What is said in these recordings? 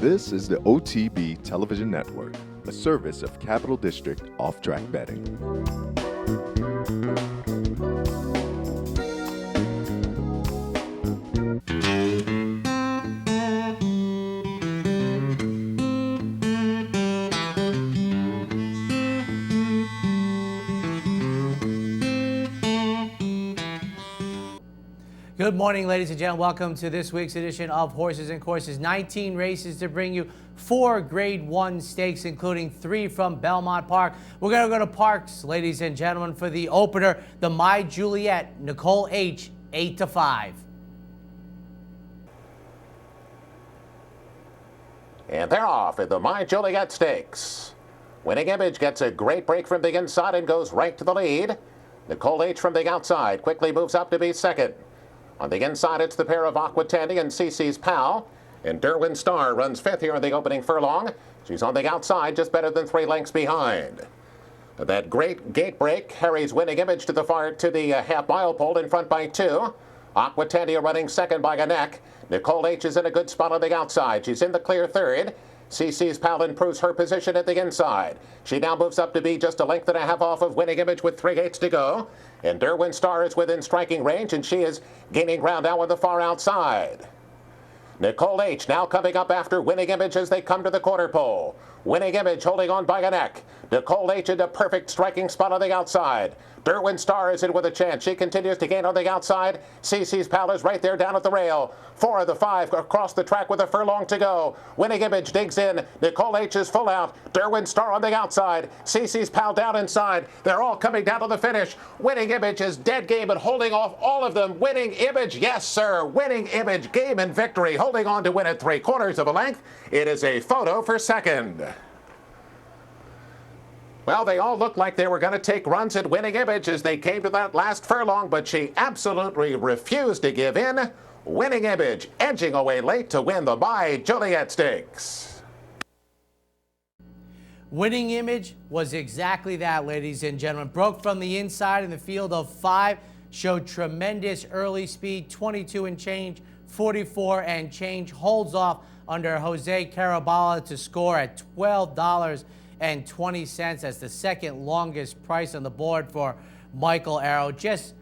This is the OTB Television Network, a service of Capital District Off-Track Betting. Good morning, ladies and gentlemen. Welcome to this week's edition of Horses and Courses. 19 races to bring you 4 Grade 1 stakes, including 3 from Belmont Park. We're going to go to Parks, ladies and gentlemen, for the opener, the My Juliet, Nicole H., 8-5. And they're off at the My Juliet Stakes. Winning Image gets a great break from the inside and goes right to the lead. Nicole H. from the outside quickly moves up to be second. On the inside, it's the pair of Aqua Tandy and CC's Pal. And Derwin Star runs fifth here in the opening furlong. She's on the outside, just better than 3 lengths behind. That great gate break carries Winning Image to the half-mile pole in front by 2. Aqua Tandy running second by a neck. Nicole H. is in a good spot on the outside. She's in the clear third. CC's Pal improves her position at the inside. She now moves up to be just a length and a half off of Winning Image with 3 gates to go. And Derwin Star is within striking range, and she is gaining ground now on the far outside. Nicole H. now coming up after Winning Image as they come to the quarter pole. Winning Image holding on by a neck. Nicole H. in a perfect striking spot on the outside. Derwin Star is in with a chance. She continues to gain on the outside. CC's Pal is right there down at the rail. 4 of the 5 across the track with a furlong to go. Winning Image digs in. Nicole H. is full out. Derwin Star on the outside. CC's Pal down inside. They're all coming down to the finish. Winning Image is dead game and holding off all of them. Winning Image, yes sir. Winning Image, game and victory. Holding on to win at 3/4 of a length. It is a photo for second. Well, they all looked like they were going to take runs at Winning Image as they came to that last furlong, but she absolutely refused to give in. Winning Image edging away late to win the My Juliet Stakes. Winning Image was exactly that, ladies and gentlemen. Broke from the inside in the field of 5, showed tremendous early speed, 22 and change, 44 and change, holds off under Jose Carabala to score at $12.20 as the second longest price on the board for Michael Arrow. Just,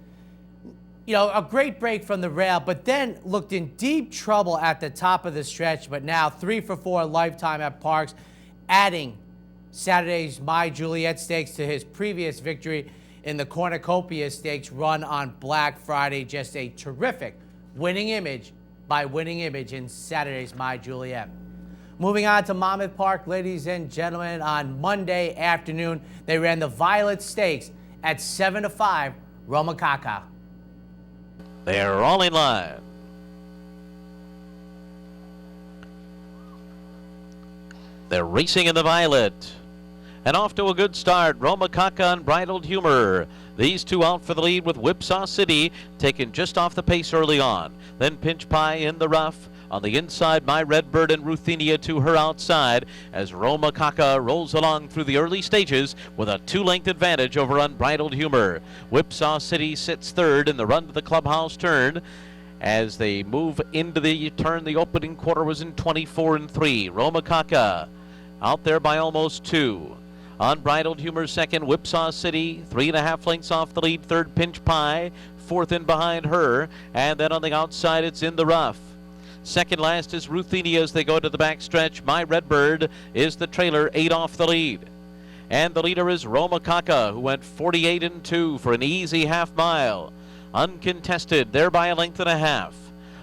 a great break from the rail, but then looked in deep trouble at the top of the stretch, but now 3 for 4 lifetime at Parks, adding Saturday's My Juliet Stakes to his previous victory in the Cornucopia Stakes run on Black Friday. Just a terrific Winning Image by Winning Image in Saturday's My Juliet. Moving on to Monmouth Park, ladies and gentlemen, on Monday afternoon, they ran the Violet Stakes at 7-5, Romacaka. They're all in line. They're racing in the Violet. And off to a good start, Romacaka Unbridled Humor. These two out for the lead with Whipsaw City, taken just off the pace early on. Then Pinch Pie in the rough. On the inside, My Redbird and Ruthenia to her outside as Romacaka rolls along through the early stages with a 2-length advantage over Unbridled Humor. Whipsaw City sits third in the run to the clubhouse turn. As they move into the turn, the opening quarter was in 24-3. Romacaka out there by almost 2. Unbridled Humor second, Whipsaw City 3.5 lengths off the lead. Third, Pinch Pie, fourth in behind her. And then on the outside, it's In the Rough. Second last is Ruthenia as they go to the backstretch. My Redbird is the trailer, 8 off the lead. And the leader is Romacaka, who went 48-2 for an easy half mile. Uncontested, there by a length and a half.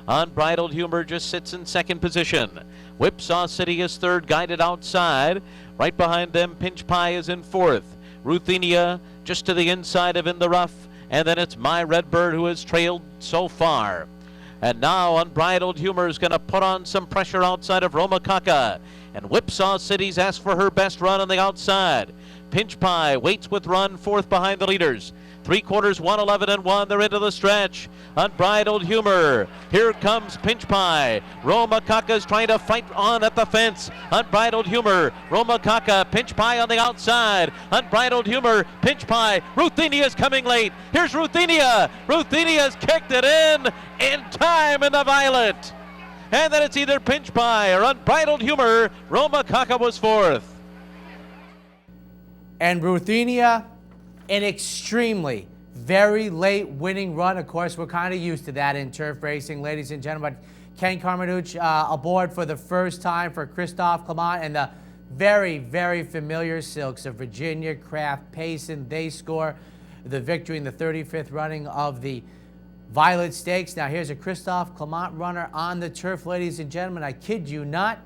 Unbridled Humor just sits in second position. Whipsaw City is third, guided outside. Right behind them, Pinch Pie is in fourth. Ruthenia just to the inside of In the Rough. And then it's My Redbird who has trailed so far. And now Unbridled Humor is going to put on some pressure outside of Romacaka. And Whipsaw City's asked for her best run on the outside. Pinch Pie waits with run, fourth behind the leaders. 3/4, 1:11-1. They're into the stretch. Unbridled Humor. Here comes Pinch Pie. Romacaka's trying to fight on at the fence. Unbridled Humor. Romacaka. Pinch Pie on the outside. Unbridled Humor. Pinch Pie. Ruthenia's coming late. Here's Ruthenia. Ruthenia's kicked it in time in the Violet. and then it's either Pinch Pie or Unbridled Humor. Roma Kaka was fourth. And Ruthenia, an extremely, very late winning run. Of course, we're kind of used to that in turf racing, ladies and gentlemen. Ken Carmenuch aboard for the first time for Christophe Clement and the very, very familiar Silks of Virginia, Kraft, Payson. They score the victory in the 35th running of the Violet Stakes. Now here's a Christophe Clement runner on the turf, ladies and gentlemen. I kid you not,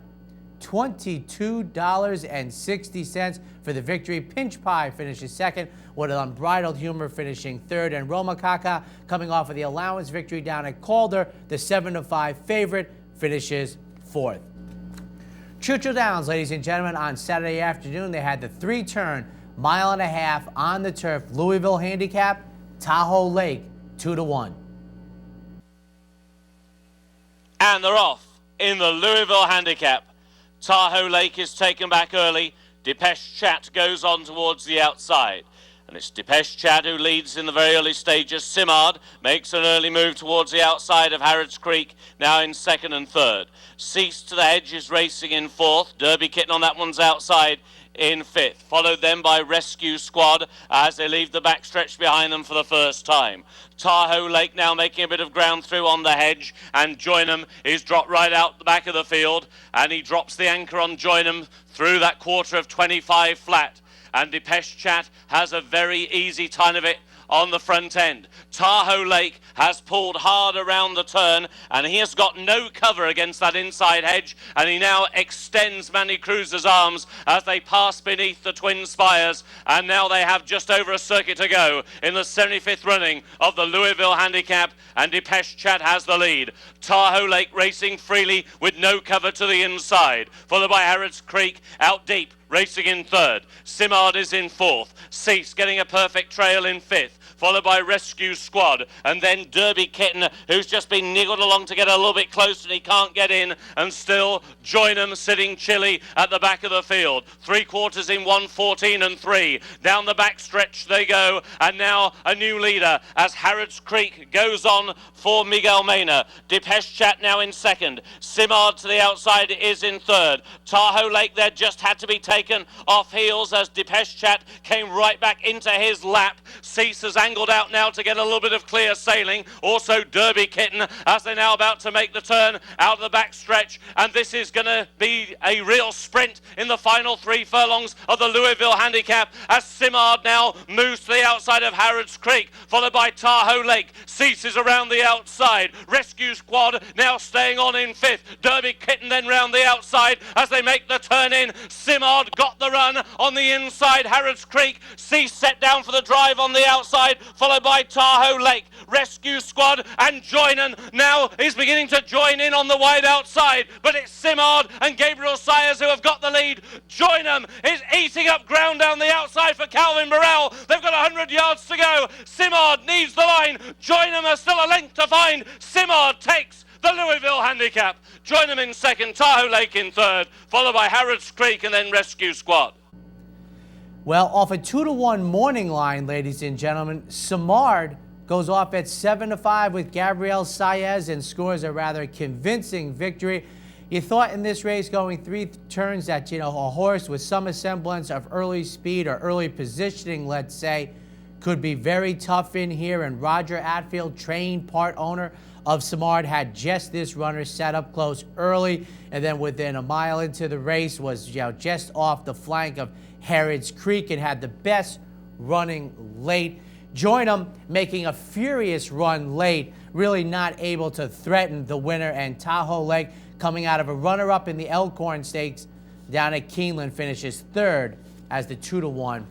$22.60 for the victory. Pinch Pie finishes second, with an Unbridled Humor finishing third, and Roma Kaka coming off of the allowance victory down at Calder, the 7-5 favorite, finishes fourth. Churchill Downs, ladies and gentlemen, on Saturday afternoon, they had the 3-turn, mile-and-a-half on the turf Louisville handicap, Tahoe Lake, 2-1. And they're off in the Louisville handicap. Tahoe Lake is taken back early. Depeche Chat goes on towards the outside. And it's Depeche Chat who leads in the very early stages. Simard makes an early move towards the outside of Harrods Creek, now in second and third. Cease to the Hedge is racing in fourth. Derby Kitten on that one's outside in fifth, followed then by Rescue Squad as they leave the backstretch behind them for the first time. Tahoe Lake now making a bit of ground through on the Hedge, and Joynham is dropped right out the back of the field, and he drops the anchor on Joynham through that quarter of 25 flat. And Depeche Chat has a very easy time of it on the front end. Tahoe Lake has pulled hard around the turn, and he has got no cover against that inside hedge, and he now extends Manny Cruz's arms as they pass beneath the Twin Spires, and now they have just over a circuit to go in the 75th running of the Louisville handicap, and Depeche Chat has the lead. Tahoe Lake racing freely with no cover to the inside, followed by Harrods Creek out deep, racing in third. Simard is in fourth. Cease getting a perfect trail in fifth, followed by Rescue Squad, and then Derby Kitten, who's just been niggled along to get a little bit close and he can't get in, and still Joynham sitting chilly at the back of the field. 3/4 in 1:14 and 3. Down the back stretch they go, and now a new leader as Harrods Creek goes on for Miguel Mena. Depeche Chat now in second. Simard to the outside is in third. Tahoe Lake there just had to be taken off heels as Depeche Chat came right back into his lap. Cease has angled out now to get a little bit of clear sailing. Also Derby Kitten as they're now about to make the turn out of the back stretch, and this is going to be a real sprint in the final 3 furlongs of the Louisville handicap as Simard now moves to the outside of Harrods Creek, followed by Tahoe Lake. Ceases around the outside. Rescue Squad now staying on in fifth. Derby Kitten then round the outside as they make the turn in. Simard got the run on the inside. Harrods Creek. Cease set down for the drive on the outside, followed by Tahoe Lake. Rescue Squad and Joynham now is beginning to join in on the wide outside, but it's Simard and Gabriel Sayers who have got the lead. Joynham is eating up ground down the outside for Calvin Burrell. They've got 100 yards to go. Simard needs the line. Joynham has still a length to find. Simard takes the Louisville handicap. Joynham in second, Tahoe Lake in third, followed by Harrods Creek and then Rescue Squad. Well, off a 2-1 morning line, ladies and gentlemen, Simard goes off at 7-5 with Gabriel Sayez and scores a rather convincing victory. You thought in this race going 3 turns that, a horse with some semblance of early speed or early positioning, let's say, could be very tough in here. And Roger Atfield, trained part owner of Simard, had just this runner set up close early, and then within a mile into the race was just off the flank of Harrods Creek and had the best running late. Joynham making a furious run late, really not able to threaten the winner, and Tahoe Lake coming out of a runner-up in the Elkhorn Stakes down at Keeneland finishes third as the 2-1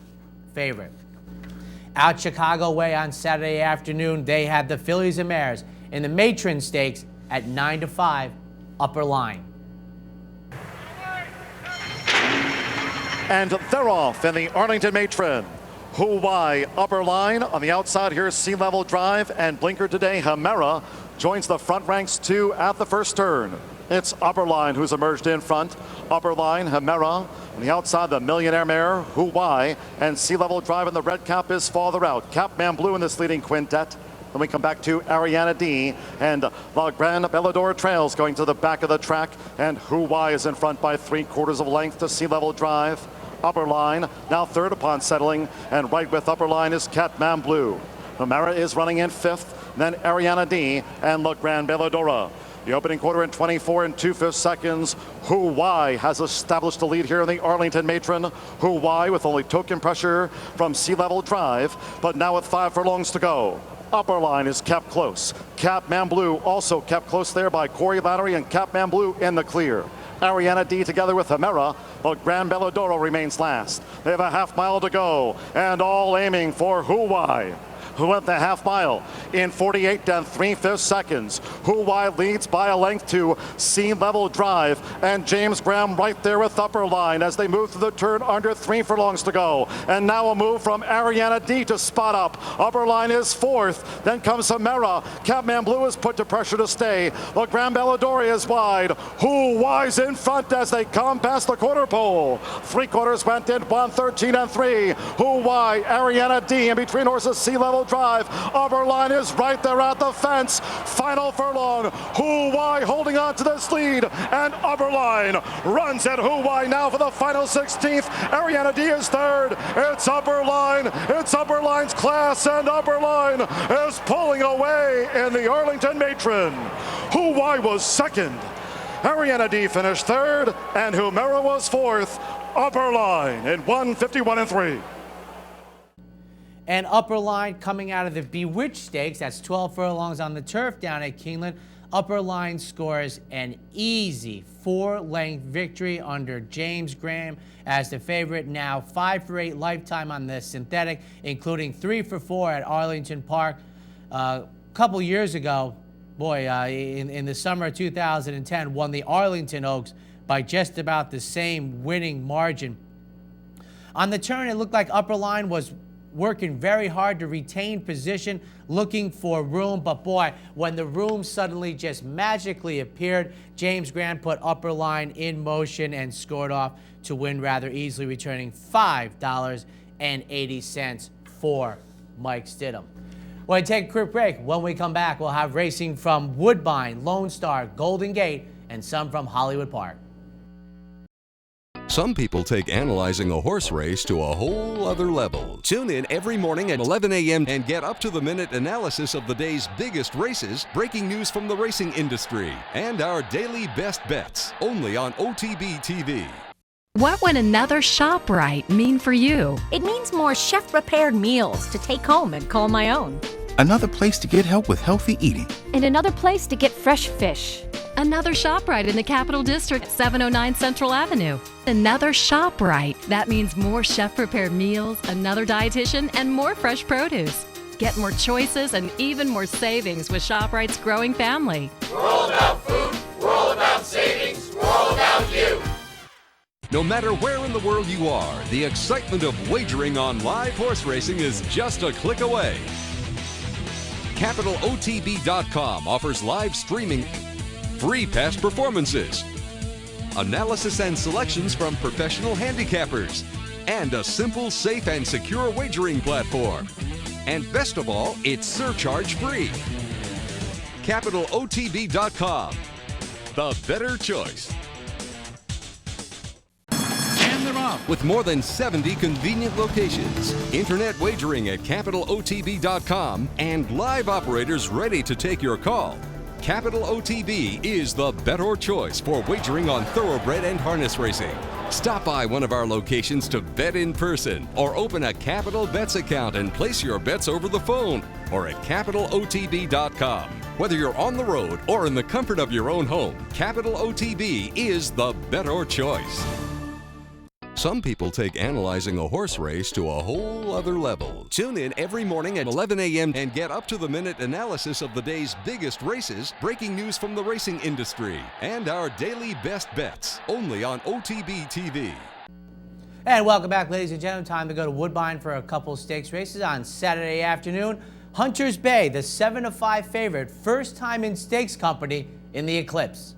favorite. Out Chicago way on Saturday afternoon, they had the fillies and mares in the Matron Stakes at 9-5 upper line. And they're off in the Arlington Matron. Huwai upper line. On the outside here, Sea Level Drive and Blinker Today. Hamera joins the front ranks too at the first turn. It's upper line who's emerged in front. Upper line, Hamera. On the outside, the Millionaire Mare, Huwai, and Sea Level Drive in the red cap is farther out. Capman Blue in this leading quintet. Then we come back to Ariana D and La Grande Bellador Trails going to the back of the track, and Huwai is in front by 3/4 of a length to Sea Level Drive. Upper Line now third upon settling, and right with Upper Line is Catman Blue. Hamera is running in fifth, then Ariana D and La Grande Belladora. The opening quarter in 24 2/5 seconds. Huwai has established the lead here in the Arlington Matron. Huwai with only token pressure from Sea Level Drive, but now with 5 furlongs to go. Upper Line is kept close. Catman Blue also kept close there by Corey Lattery, and Catman Blue in the clear. Ariana D together with Hamera, but Grand Belladoro remains last. They have a half mile to go, and all aiming for Huwai, who went the half mile in 48 3/5 seconds. Huwai leads by a length to Sea Level Drive, and James Graham right there with Upper Line as they move through the turn under 3 furlongs to go. And now a move from Ariana D to spot up. Upper Line is fourth, then comes Hamera. Catman Blue is put to pressure to stay. La Grande Bellador is wide. Huwai's in front as they come past the quarter pole. 3/4 went in 1:13 3. Huwai, Ariana D in between horses Sea Level Drive. Upper Line is right there at the fence. Final furlong. Huwai holding on to this lead, and Upper Line runs at Huwai now for the final 16th. Ariana D is third. It's Upper Line. It's Upper Line's class, and Upper Line is pulling away in the Arlington Matron. Huwai was second. Ariana D finished third, and Hamera was fourth. Upper Line in 1:51 3. And Upper Line coming out of the Bewitched Stakes, that's 12 furlongs on the turf down at Keeneland. Upper Line scores an easy 4-length victory under James Graham as the favorite, now 5 for 8 lifetime on the synthetic, including 3 for 4 at Arlington Park. A couple years ago, in the summer of 2010, won the Arlington Oaks by just about the same winning margin. On the turn, it looked like Upper Line was working very hard to retain position, looking for room, but boy, when the room suddenly just magically appeared, James Graham put Upper Line in motion and scored off to win rather easily, returning $5.80 for Mike Stidham. We'll take a quick break. When we come back, we'll have racing from Woodbine, Lone Star, Golden Gate, and some from Hollywood Park. Some people take analyzing a horse race to a whole other level. Tune in every morning at 11 a.m. and get up-to-the-minute analysis of the day's biggest races, breaking news from the racing industry, and our daily best bets, only on OTB TV. What would another ShopRite mean for you? It means more chef-prepared meals to take home and call my own. Another place to get help with healthy eating. And another place to get fresh fish. Another ShopRite in the Capital District at 709 Central Avenue. Another ShopRite. That means more chef-prepared meals, another dietitian, and more fresh produce. Get more choices and even more savings with ShopRite's growing family. We're all about food, we're all about savings, we're all about you. No matter where in the world you are, the excitement of wagering on live horse racing is just a click away. CapitalOTB.com offers live streaming, free past performances, analysis and selections from professional handicappers, and a simple, safe, and secure wagering platform. And best of all, it's surcharge-free. CapitalOTB.com, the better choice. With more than 70 convenient locations, internet wagering at CapitalOTB.com, and live operators ready to take your call, Capital OTB is the better choice for wagering on thoroughbred and harness racing. Stop by one of our locations to bet in person, or open a Capital Bets account and place your bets over the phone, or at CapitalOTB.com. Whether you're on the road or in the comfort of your own home, Capital OTB is the better choice. Some people take analyzing a horse race to a whole other level. Tune in every morning at 11 a.m. and get up-to-the-minute analysis of the day's biggest races, breaking news from the racing industry, and our daily best bets, only on OTB TV. And welcome back, ladies and gentlemen. Time to go to Woodbine for a couple stakes races on Saturday afternoon. Hunters Bay, the 7-5 favorite, first time in stakes company in the Eclipse.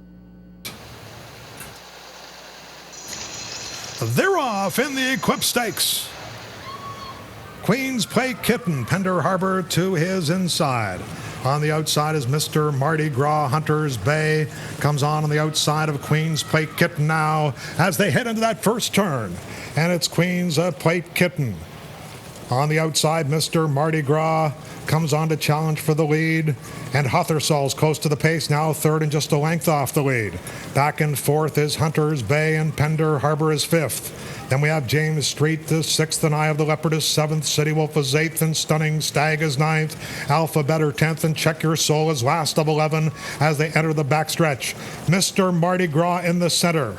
They're off in the Eclipse Stakes. Queen's Plate Kitten, Pender Harbor to his inside. On the outside is Mr. Mardi Gras, Hunters Bay. Comes on the outside of Queen's Plate Kitten now as they head into that first turn. And it's Queen's Plate Kitten. On the outside, Mr. Mardi Gras comes on to challenge for the lead. And Hothersol's close to the pace, now third and just a length off the lead. Back and forth is Hunters Bay, and Pender Harbor is fifth. Then we have James Street, the sixth, and Eye of the Leopard is seventh. City Wolf is eighth, and Stunning Stag is ninth. Alphabet are 10th, and Check Your Soul is last of 11 as they enter the backstretch. Mr. Mardi Gras in the center,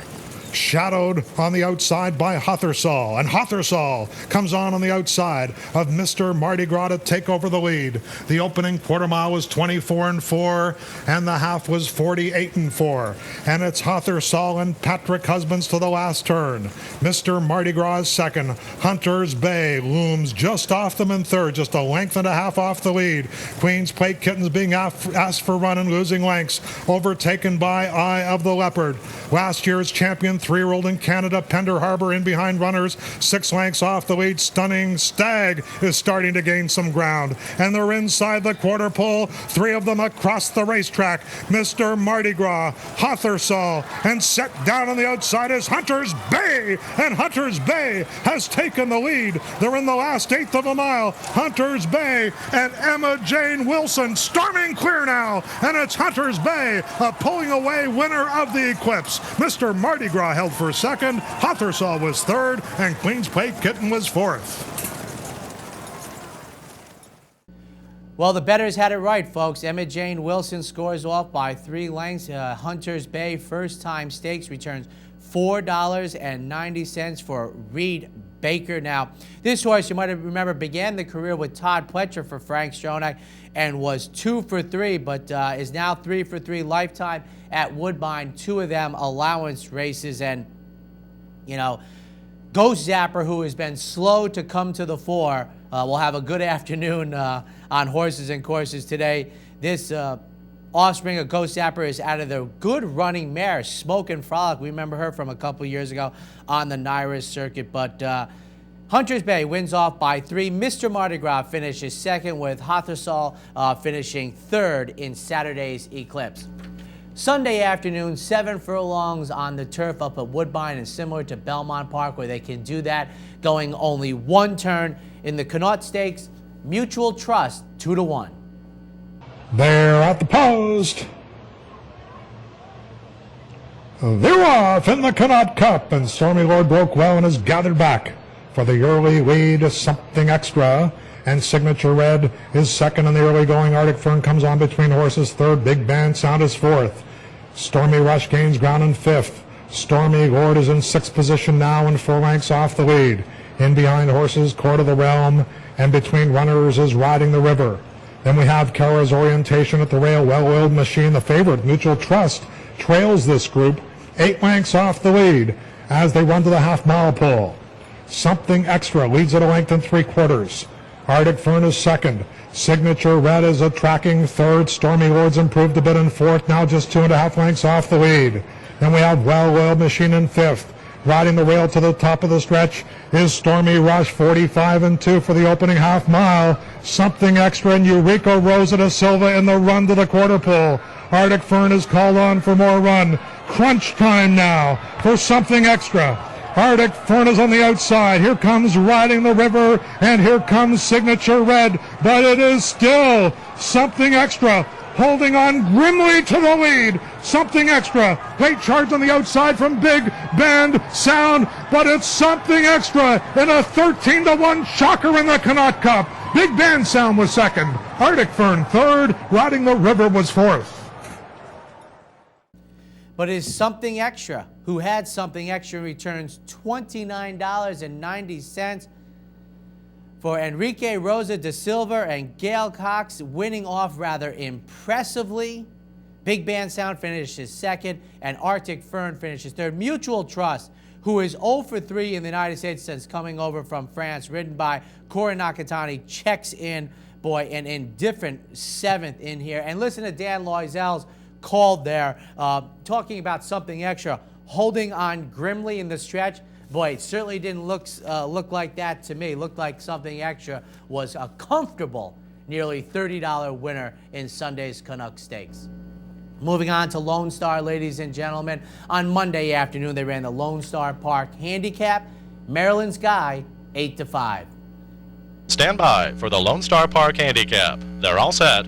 shadowed on the outside by Hothersol, and Hothersol comes on the outside of Mr. Mardi Gras to take over the lead. The opening quarter mile was 24-4, and the half was 48-4, and it's Hothersol and Patrick Husbands to the last turn. Mr. Mardi Gras is second. Hunters Bay looms just off them in third, just a length and a half off the lead. Queen's Plate Kittens being asked for run and losing lengths, overtaken by Eye of the Leopard. Last year's champion 3-year-old in Canada, Pender Harbor in behind runners, 6 lengths off the lead. Stunning Stag is starting to gain some ground, and they're inside the quarter pole, 3 of them across the racetrack. Mr. Mardi Gras, Hothersol, and set down on the outside is Hunters Bay, and Hunters Bay has taken the lead. They're in the last eighth of a mile. Hunters Bay and Emma Jane Wilson storming clear now, and it's Hunters Bay, a pulling away winner of the Eclipse. Mr. Mardi Gras held for second, Hothersol was third, and Queen's Plate Kitten was fourth. Well, the bettors had it right, folks. Emma Jane Wilson scores off by 3 lengths. Hunters Bay First Time Stakes returns $4.90 for Reed Baker. Now, this horse, you might remember, began the career with Todd Pletcher for Frank Stronach and was 2 for 3, but is now 3 for 3 lifetime at Woodbine. 2 of them allowance races. And, you know, Ghost Zapper, who has been slow to come to the fore, will have a good afternoon on Horses and Courses today. This offspring of Ghost Zapper is out of the good running mare, Smoke and Frolic. We remember her from a couple years ago on the Nyris circuit. But Hunters Bay wins off by 3. Mr. Mardi Gras finishes second, with Hothersol finishing third in Saturday's Eclipse. Sunday afternoon, 7 furlongs on the turf up at Woodbine, and similar to Belmont Park, where they can do that going only 1 turn. In the Connaught Stakes, Mutual Trust 2-1. They're at the post. They're off in the Connaught Cup, and Stormy Lord broke well and is gathered back for the early lead. Something Extra, and Signature Red is second in the early going. Arctic Fern comes on between horses, third. Big Band Sound is fourth. Stormy Rush gains ground in fifth. Stormy Lord is in 6th position now and 4 lengths off the lead. In behind horses, Court of the Realm, and between runners is Riding the River. Then we have Kara's Orientation at the rail. Well-Oiled Machine, the favorite, Mutual Trust, trails this group 8 lengths off the lead as they run to the half-mile pole. Something Extra leads at a length and 3/4. Arctic Fern is second. Signature Red is a tracking third. Stormy Lord's improved a bit in fourth, now just 2.5 lengths off the lead. Then we have Well-Oiled Machine in fifth. Riding the rail to the top of the stretch is Stormy Rush, 45-2 for the opening half mile. Something Extra and Eureka Rosa da Silva in the run to the quarter pole. Arctic Fern is called on for more run. Crunch time now for Something Extra. Arctic Fern is on the outside. Here comes Riding the River, and here comes Signature Red, but it is still Something Extra holding on grimly to the lead. Something Extra. Great charge on the outside from Big Band Sound, but it's Something Extra in a 13-1 shocker in the Connaught Cup. Big Band Sound was second. Arctic Fern third. Riding the River was fourth. But is Something Extra, who had Something Extra, returns $29.90 for Enrique Rosa da Silva and Gail Cox, winning off rather impressively. Big Band Sound finishes second, and Arctic Fern finishes third. Mutual Trust, who is 0 for 3 in the United States since coming over from France, ridden by Corey Nakatani, checks in, boy, an indifferent 7th in here. And listen to Dan Loisel's call there, talking about Something Extra, holding on grimly in the stretch. Boy, it certainly didn't look like that to me. Looked like Something Extra was a comfortable, nearly $30 winner in Sunday's Canuck Stakes. Moving on to Lone Star, ladies and gentlemen. On Monday afternoon, they ran the Lone Star Park Handicap. Maryland's Guy, 8-5. Stand by for the Lone Star Park Handicap. They're all set.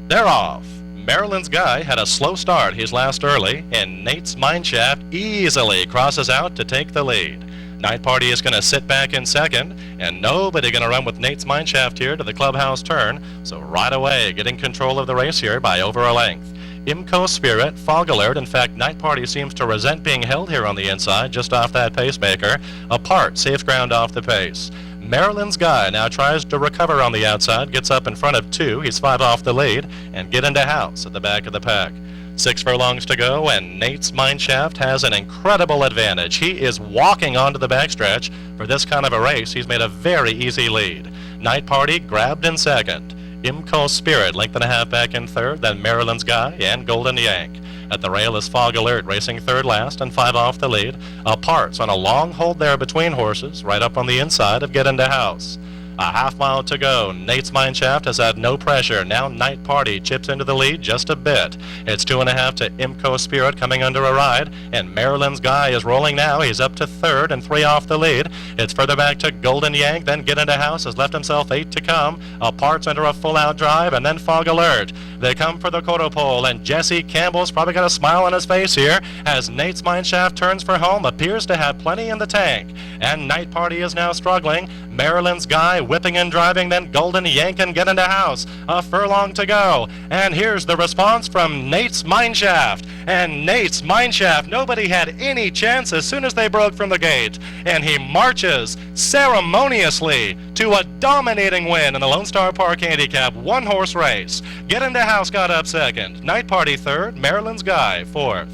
They're off. Maryland's Guy had a slow start. He's last early, and Nate's Mineshaft easily crosses out to take the lead. Night Party is going to sit back in second, and nobody going to run with Nate's Mineshaft here to the clubhouse turn. So right away, getting control of the race here by over a length. Imco Spirit, Fog Alert. In fact, Night Party seems to resent being held here on the inside, just off that pacemaker. Apart, safe ground off the pace. Maryland's Guy now tries to recover on the outside, gets up in front of 2. He's 5 off the lead, and Get Into House at the back of the pack. 6 furlongs to go, and Nate's Mineshaft has an incredible advantage. He is walking onto the backstretch. For this kind of a race, he's made a very easy lead. Night Party grabbed in second. Imco Spirit, length and a half back in third, then Maryland's Guy and Golden Yank. At the rail is Fog Alert, racing third last and 5 off the lead. Apart's on a long hold there between horses, right up on the inside of Get Into House. A half mile to go. Nate's Mineshaft has had no pressure. Now Night Party chips into the lead just a bit. It's 2.5 to Imco Spirit coming under a ride, and Maryland's Guy is rolling now. He's up to third and 3 off the lead. It's further back to Golden Yank, then Get Into House has left himself 8 to come. Apart's under a full-out drive, and then Fog Alert. They come for the quarter pole, and Jesse Campbell's probably got a smile on his face here as Nate's Mineshaft turns for home, appears to have plenty in the tank. And Night Party is now struggling. Maryland's Guy whipping and driving, then Golden Yank and Get Into House. A furlong to go. And here's the response from Nate's Mineshaft. And Nate's Mineshaft, nobody had any chance as soon as they broke from the gate. And he marches ceremoniously to a dominating win in the Lone Star Park Handicap 1-horse race. Get Into House got up second. Night Party third. Maryland's Guy fourth.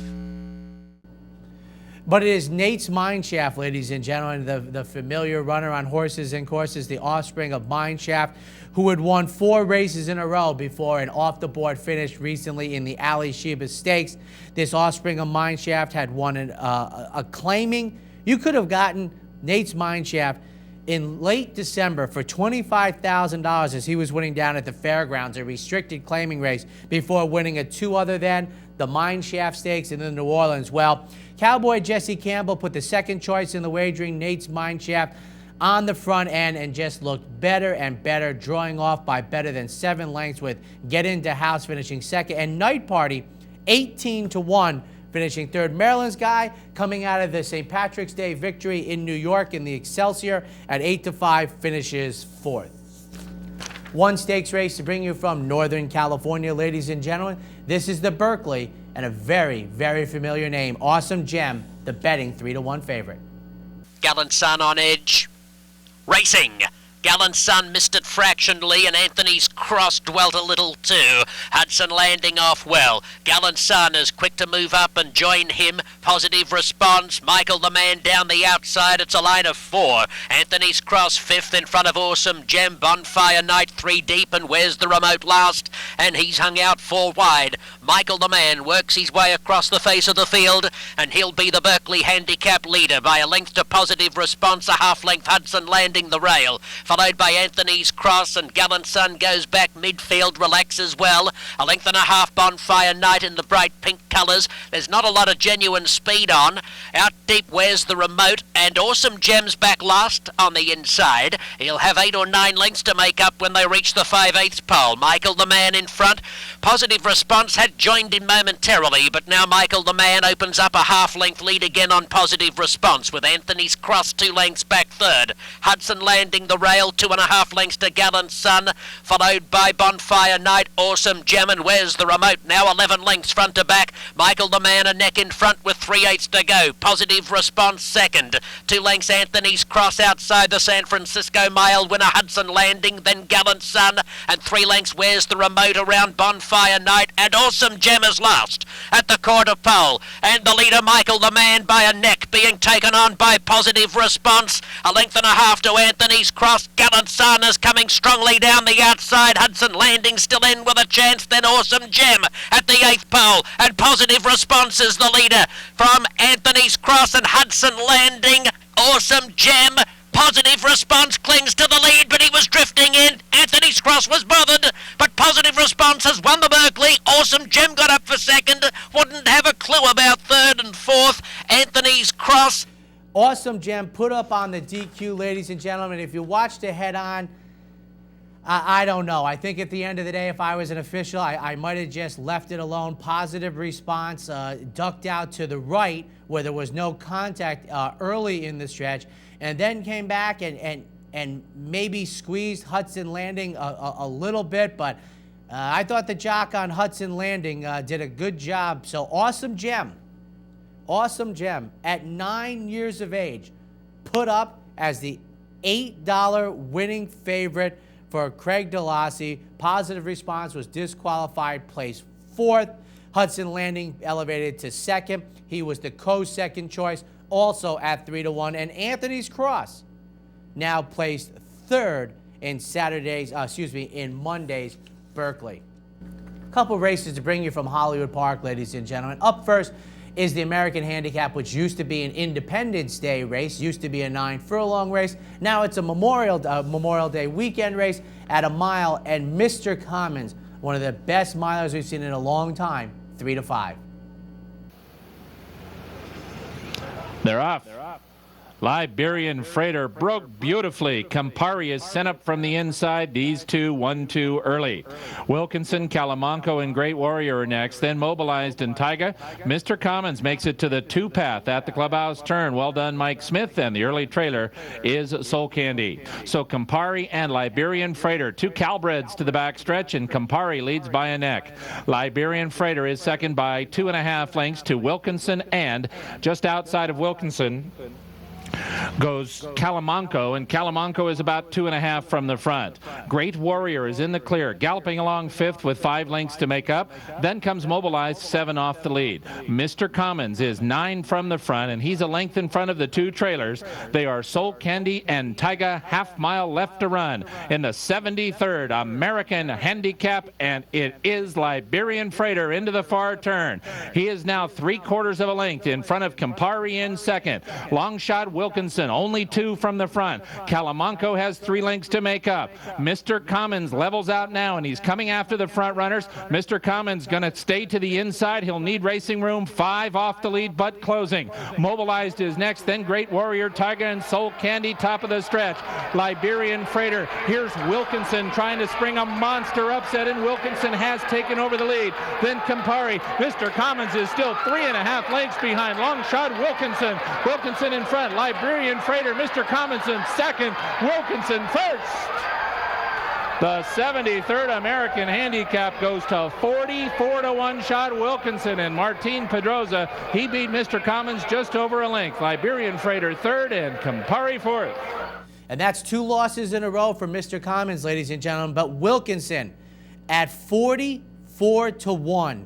But it is Nate's Mineshaft, ladies and gentlemen, the familiar runner on horses and courses, the offspring of Mineshaft, who had won 4 races in a row before an off-the-board finish recently in the Ali Sheba Stakes. This offspring of Mineshaft had won a claiming. You could have gotten Nate's Mineshaft in late December for $25,000 as he was winning down at the fairgrounds, a restricted claiming race, before winning a 2 other than the Mineshaft Stakes in the New Orleans. Well, Cowboy Jesse Campbell put the second choice in the wagering, Nate's Mineshaft, on the front end and just looked better and better, drawing off by better than 7 lengths with Get Into House finishing second, and Night Party 18-1 finishing third. Maryland's Guy coming out of the St. Patrick's Day victory in New York in the Excelsior at 8-5 finishes fourth. One stakes race to bring you from Northern California, ladies and gentlemen. This is the Berkeley, and a very, very familiar name, Awesome Gem, the betting 3-1 favorite. Gallant Sun on edge. Racing. Gallant Sun missed it fractionally, and Anthony's Cross dwelt a little too. Hudson Landing off well. Gallant Sun is quick to move up and join him. Positive Response. Michael the Man down the outside. It's a line of 4. Anthony's Cross 5th in front of Awesome Gem. Bonfire Night 3 deep, and Where's the Remote last? And he's hung out 4 wide. Michael the Man works his way across the face of the field, and he'll be the Berkeley handicap leader by a length to Positive Response, a half-length Hudson Landing the rail, followed by Anthony's Cross, and Gallant Sun goes back midfield, relaxes well. A length and a half Bonfire Night in the bright pink colours. There's not a lot of genuine speed on. Out deep, Where's the Remote? And Awesome Gem's back last on the inside. He'll have 8 or 9 lengths to make up when they reach the 5/8 pole. Michael the Man in front. Positive Response had joined him momentarily, but now Michael the Man opens up a half-length lead again on Positive Response, with Anthony's Cross 2 lengths back third. Hudson Landing the rail, 2.5 lengths to Gallant Sun, followed by Bonfire Night, Awesome Gem, and Where's the Remote? Now 11 lengths front to back. Michael the Man a neck in front with 3/8 to go. Positive Response second. 2 lengths Anthony's Cross outside the San Francisco Mile winner Hudson Landing, then Gallant Sun, and 3 lengths Where's the Remote around Bonfire Night, and Awesome Gem is last at the quarter pole, and the leader Michael the Man by a neck, being taken on by Positive Response. A length and a half to Anthony's Cross. Gallant Sun is coming strongly down the outside. outside. Hudson Landing still in with a chance. Then Awesome Gem at the 8th pole. And Positive Response is the leader from Anthony's Cross and Hudson Landing. Awesome Gem. Positive Response clings to the lead, but he was drifting in. Anthony's Cross was bothered, but Positive Response has won the Berkeley. Awesome Gem got up for second. Wouldn't have a clue about third and fourth. Anthony's Cross. Awesome Gem put up on the DQ, ladies and gentlemen. If you watched it head on, I don't know. I think at the end of the day, if I was an official, I might have just left it alone. Positive Response ducked out to the right where there was no contact early in the stretch, and then came back and maybe squeezed Hudson Landing a little bit, but I thought the jock on Hudson Landing did a good job. So Awesome Gem at 9 years of age, put up as the $8 winning favorite for Craig Delassie. Positive Response was disqualified, placed 4th. Hudson Landing elevated to 2nd. He was the co-second choice, also at 3-1. And Anthony's Cross now placed 3rd in Monday's Berkeley. A couple races to bring you from Hollywood Park, ladies and gentlemen. Up first is the American Handicap, which used to be an Independence Day race, used to be a 9-furlong race. Now it's a Memorial Day weekend race at a mile, and Mr. Commons, one of the best milers we've seen in a long time, 3-5. They're off. Liberian Freighter broke beautifully. Campari is sent up from the inside. These two 1-2 early. Wilkinson, Calamanco, and Great Warrior are next. Then Mobilized and Tyga. Mr. Commons makes it to the 2-path at the clubhouse turn. Well done, Mike Smith. And the early trailer is Soul Candy. So Campari and Liberian Freighter. 2 Calbreds to the back stretch, and Campari leads by a neck. Liberian Freighter is second by 2.5 lengths to Wilkinson, and just outside of Wilkinson goes Calamanco, and Calamanco is about 2.5 from the front. Great Warrior is in the clear, galloping along 5th with 5 lengths to make up. Then comes Mobilized, 7 off the lead. Mr. Commons is 9 from the front, and he's a length in front of the 2 trailers. They are Soul Candy and Tyga, half-mile left to run in the 73rd American Handicap, and it is Liberian Freighter into the far turn. He is now 3/4 of a length in front of Campari in second. Long shot Wilkinson, only 2 from the front. Calamanco has 3 lengths to make up. Mr. Commons levels out now, and he's coming after the front runners. Mr. Commons going to stay to the inside. He'll need racing room. 5 off the lead, but closing. Mobilized is next, then Great Warrior, Tyga, and Soul Candy, top of the stretch. Liberian Freighter. Here's Wilkinson trying to spring a monster upset, and Wilkinson has taken over the lead. Then Campari. Mr. Commons is still 3.5 lengths behind. Long shot Wilkinson. Wilkinson in front. Liberian Freighter, Mr. Commons in second, Wilkinson first. The 73rd American Handicap goes to 44-1 shot Wilkinson, and Martin Pedroza, he beat Mr. Commons just over a length. Liberian Freighter third and Campari fourth. And that's 2 losses in a row for Mr. Commons, ladies and gentlemen. But Wilkinson at 44-1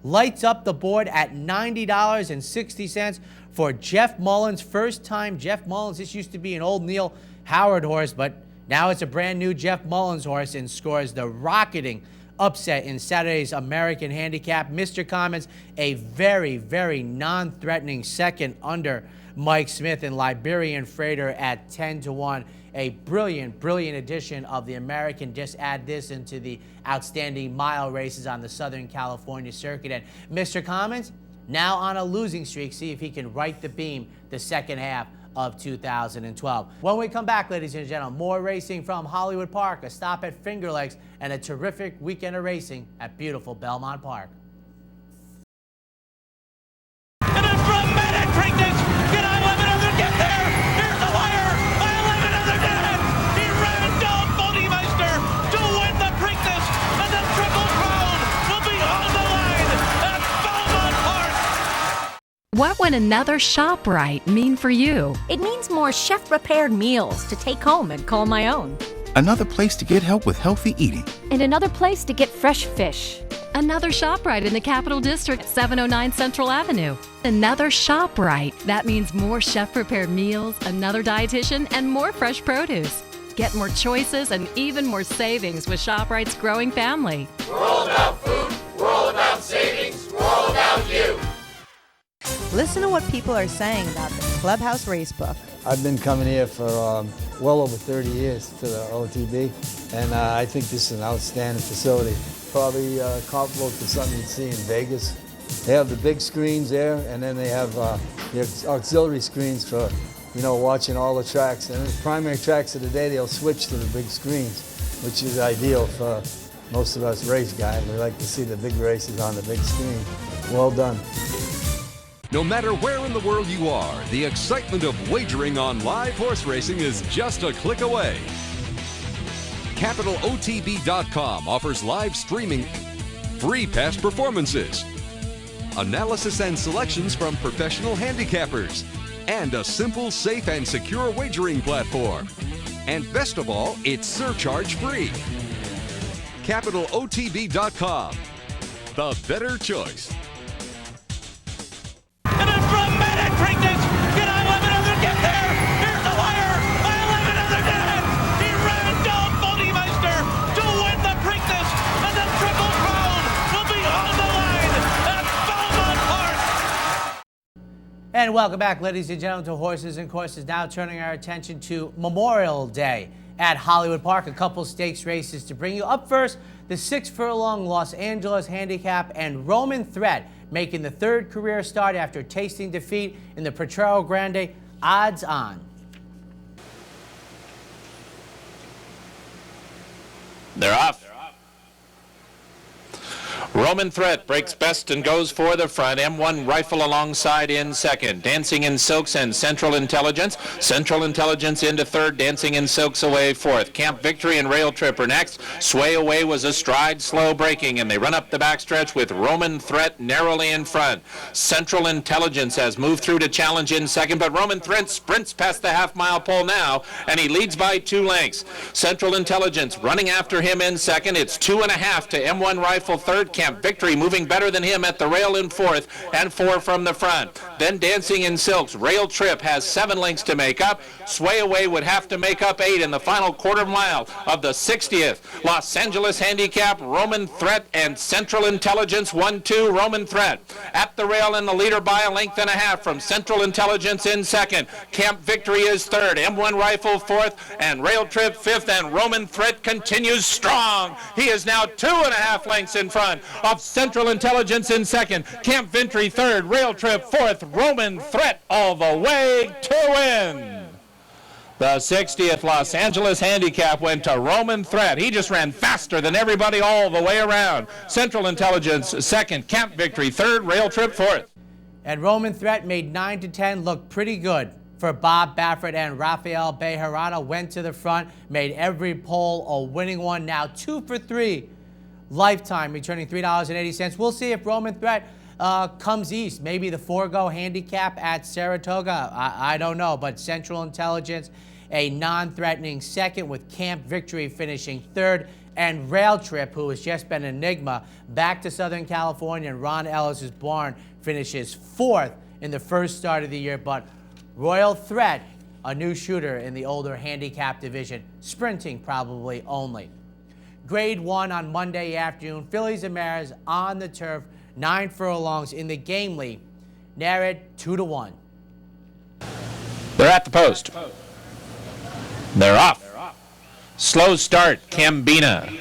lights up the board at $90.60 for Jeff Mullins. First time Jeff Mullins. This used to be an old Neil Howard horse, but now it's a brand new Jeff Mullins horse, and scores the rocketing upset in Saturday's American Handicap. Mr. Commons, a very, very non-threatening second under Mike Smith, and Liberian Freighter at 10-1. A brilliant, brilliant edition of the American. Just add this into the outstanding mile races on the Southern California circuit. And Mr. Commons, now on a losing streak. See if he can right the beam the second half of 2012. When we come back, ladies and gentlemen, more racing from Hollywood Park, a stop at Finger Lakes, and a terrific weekend of racing at beautiful Belmont Park. And then for a minute, Preakness, can I let another get there? Here's the wire. I let another get it. He ran down Bodymeister to win the Preakness, and the Triple Crown will be on the line at Belmont Park. What would another ShopRite mean for you? It means more chef-prepared meals to take home and call my own. Another place to get help with healthy eating. And another place to get fresh fish. Another ShopRite in the Capital District, 709 Central Avenue. Another ShopRite. That means more chef-prepared meals, another dietitian, and more fresh produce. Get more choices and even more savings with ShopRite's growing family. We're all about food, we're all about savings, we're all about you. Listen to what people are saying about the Clubhouse Racebook. I've been coming here for well over 30 years to the OTB, and I think this is an outstanding facility. Probably comparable to something you'd see in Vegas. They have the big screens there, and then they have the auxiliary screens for, watching all the tracks. And the primary tracks of the day, they'll switch to the big screens, which is ideal for most of us race guys. We like to see the big races on the big screen. Well done. No matter where in the world you are, the excitement of wagering on live horse racing is just a click away. CapitalOTB.com offers live streaming, free past performances, analysis and selections from professional handicappers, and a simple, safe, and secure wagering platform. And best of all, it's surcharge-free. CapitalOTB.com, the better choice. And welcome back, ladies and gentlemen, to Horses and Courses. Now turning our attention to Memorial Day at Hollywood Park. A couple stakes races to bring you. Up first, the 6-furlong Los Angeles Handicap and Roman Threat making the third career start after tasting defeat in the Potrero Grande. Odds on. They're off. Roman Threat breaks best and goes for the front. M1 Rifle alongside in second. Dancing in Silks and Central Intelligence. Central Intelligence into third. Dancing in Silks away fourth. Camp Victory and Rail Trip are next. Sway Away was a stride slow breaking, and they run up the backstretch with Roman Threat narrowly in front. Central Intelligence has moved through to challenge in second, but Roman Threat sprints past the half-mile pole now, and he leads by 2 lengths. Central Intelligence running after him in second. It's 2.5 to M1 Rifle third. Camp Victory moving better than him at the rail in fourth, and 4 from the front. Then Dancing in Silks. Rail Trip has 7 lengths to make up. Sway Away would have to make up 8 in the final quarter mile of the 60th. Los Angeles Handicap, Roman Threat, and Central Intelligence 1-2. Roman Threat at the rail in the leader by 1.5 lengths from Central Intelligence in second. Camp Victory is third. M1 Rifle fourth, and Rail Trip fifth, and Roman Threat continues strong. He is now 2.5 lengths in front of Central Intelligence in second. Camp Victory third. Rail Trip fourth. Roman Threat all the way to win. The 60th Los Angeles Handicap went to Roman Threat. He just ran faster than everybody all the way around. Central Intelligence second. Camp Victory third. Rail Trip fourth. And Roman Threat made 9 to 10 look pretty good for Bob Baffert, and Rafael Bejarano went to the front, made every pole a winning one. Now 2 for 3. Lifetime returning $3.80. We'll see if Roman Threat comes east. Maybe the 4-go handicap at Saratoga. I don't know, but Central Intelligence, a non-threatening second, with Camp Victory finishing third, and Rail Trip, who has just been an enigma, back to Southern California, and Ron Ellis's barn finishes fourth in the first start of the year. But Royal Threat, a new shooter in the older handicap division, sprinting probably only. Grade 1 on Monday afternoon. Fillies and Mares on the turf. 9 furlongs in the game lead. Narrad 2-1. They're at the post. They're off. Slow start, Cambina.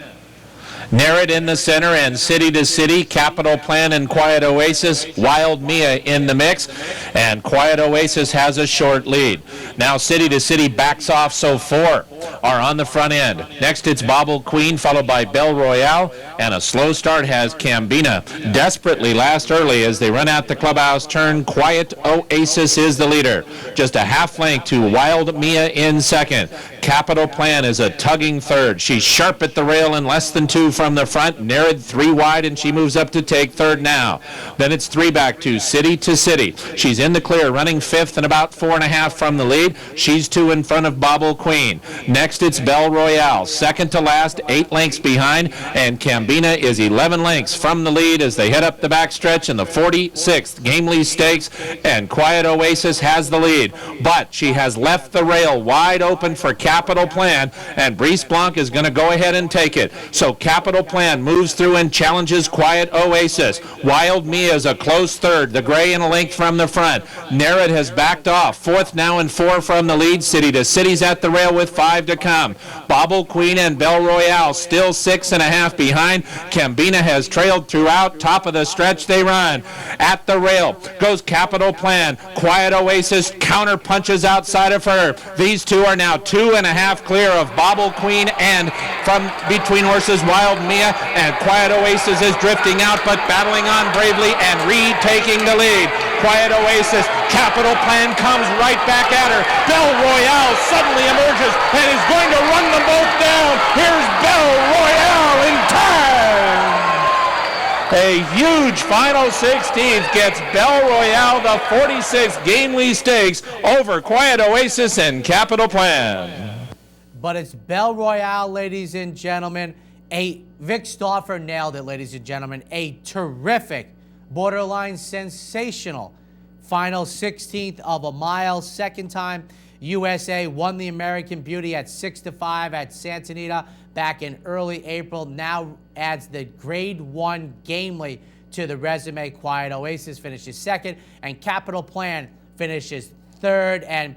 Narrad in the center, and City to City, Capital Plan, and Quiet Oasis. Wild Mia in the mix, and Quiet Oasis has a short lead. Now City to City backs off, so 4 are on the front end. Next it's Bobble Queen, followed by Belle Royale, and a slow start has Cambina. Desperately last early as they run out the clubhouse turn. Quiet Oasis is the leader. Just a half length to Wild Mia in second. Capital Plan is a tugging third. She's sharp at the rail and less than 2 from the front. Narrad 3 wide, and she moves up to take third now. Then it's 3 back to City. She's in the clear, running 5th and about 4.5 from the lead. She's 2 in front of Bobble Queen. Next it's Belle Royale, second to last, 8 lengths behind, and Cambina Cambina is 11 lengths from the lead as they head up the backstretch in the 46th Gamely Stakes, and Quiet Oasis has the lead. But she has left the rail wide open for Capital Plan, and Brice Blanc is going to go ahead and take it. So Capital Plan moves through and challenges Quiet Oasis. Wild Mia is a close third, the gray in a length from the front. Nerid has backed off, fourth now and 4 from the lead. City to City's at the rail with 5 to come. Bobble Queen and Belle Royale still 6.5 behind. Cambina has trailed throughout. Top of the stretch they run. At the rail goes Capital Plan. Quiet Oasis counter punches outside of her. These two are now 2.5 clear of Bobble Queen, and from between horses Wild Mia, and Quiet Oasis is drifting out but battling on bravely and retaking the lead. Quiet Oasis, Capital Plan comes right back at her. Belle Royale suddenly emerges and is going to run them both down. Here's Belle Royale in time. A huge final 16th gets Belle Royale the 46th Gamely Stakes over Quiet Oasis and Capital Plan. But it's Belle Royale, ladies and gentlemen. Vic Stauffer nailed it, ladies and gentlemen. A terrific, borderline sensational final 16th of a mile. Second time USA won the American Beauty at 6-5 at Santa Anita back in early April. Now adds the Grade 1 Gamely to the resume. Quiet Oasis finishes second, and Capital Plan finishes third. And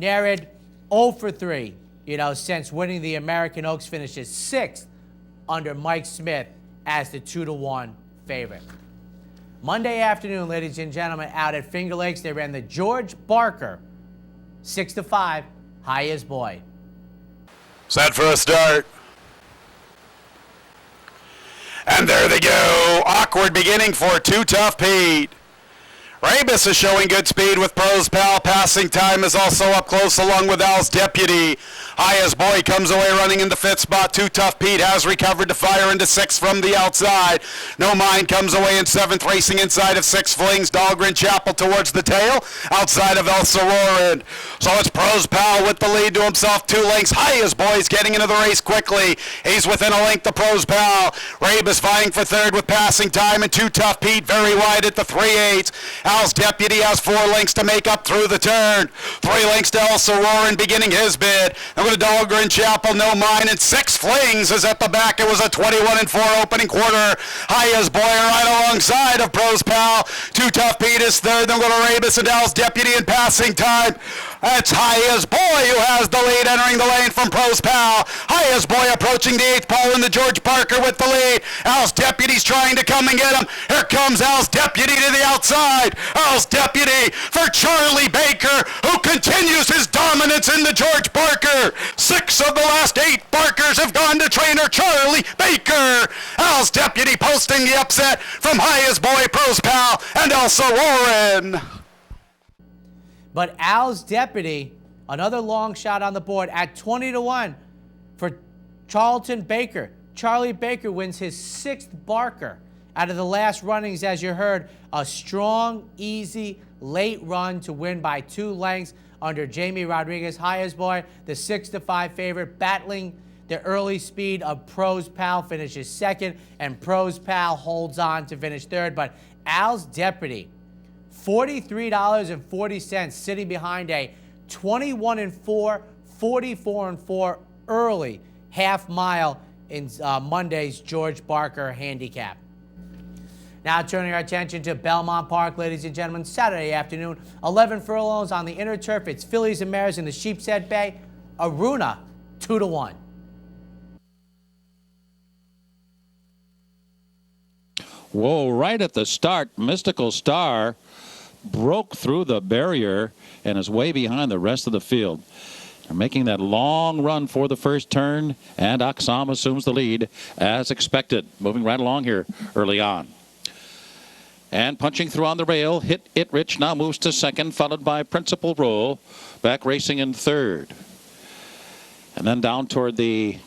Nerid 0 for 3, since winning the American Oaks, finishes sixth under Mike Smith as the 2-1 favorite. Monday afternoon, ladies and gentlemen, out at Finger Lakes, they ran the George Barker 6-5 Highest Boy. Set for a start. And there they go. Awkward beginning for Too Tough Pete. Rabus is showing good speed with Pros Pal. Passing Time is also up close along with Al's Deputy. Highest Boy comes away running in the fifth spot. Too Tough Pete has recovered to fire into sixth from the outside. No Mind comes away in seventh, racing inside of Six Flings. Dahlgren Chapel towards the tail, outside of El Sororan. So it's Pros Pal with the lead to himself, 2 lengths. Highest Boy's getting into the race quickly. He's within a length of Pros Pal. Rabus vying for third with Passing Time, and Too Tough Pete very wide at the 3/8. Al's Deputy has 4 lengths to make up through the turn. 3 lengths to El Sororan beginning his bid. Then with Dahlgren Chapel, No Mind, and Six Flings is at the back. It was a 21-4 opening quarter. Highest Boy right alongside of Pros Pal. Too Tough Pete is third. Then go to Rabus and Al's Deputy in Passing Time. That's Highest Boy who has the lead, entering the lane from Pros Pal. Highest Boy approaching the 8th pole, and the George Barker with the lead. Al's Deputy's trying to come and get him. Here comes Al's Deputy to the outside. Al's Deputy for Charlie Baker, who continues his dominance in the George Barker. 6 of the last 8 Barkers have gone to trainer Charlie Baker. Al's Deputy posting the upset from Highest Boy, Pros Pal, and El Sororan. But Al's Deputy, another long shot on the board at 20-1 for Charlton Baker. Charlie Baker wins his 6th Barker out of the last runnings, as you heard. A strong, easy, late run to win by 2 lengths under Jamie Rodriguez. Highest Boy, the 6-5 favorite, battling the early speed of Pros Pal, finishes second, and Pros Pal holds on to finish third. But Al's Deputy, $43.40, sitting behind a 21-4, 44-4 early half mile in Monday's George Barker handicap. Now turning our attention to Belmont Park, ladies and gentlemen, Saturday afternoon, 11 furlongs on the inner turf. It's fillies and mares in the Sheepshead Bay. Aruna, 2-1. Whoa, right at the start, Mystical Star broke through the barrier and is way behind the rest of the field. They're making that long run for the first turn, and Oksam assumes the lead as expected. Moving right along here early on. And punching through on the rail, Hit It Rich now moves to second, followed by Principal Roll, back racing in third. And then down toward the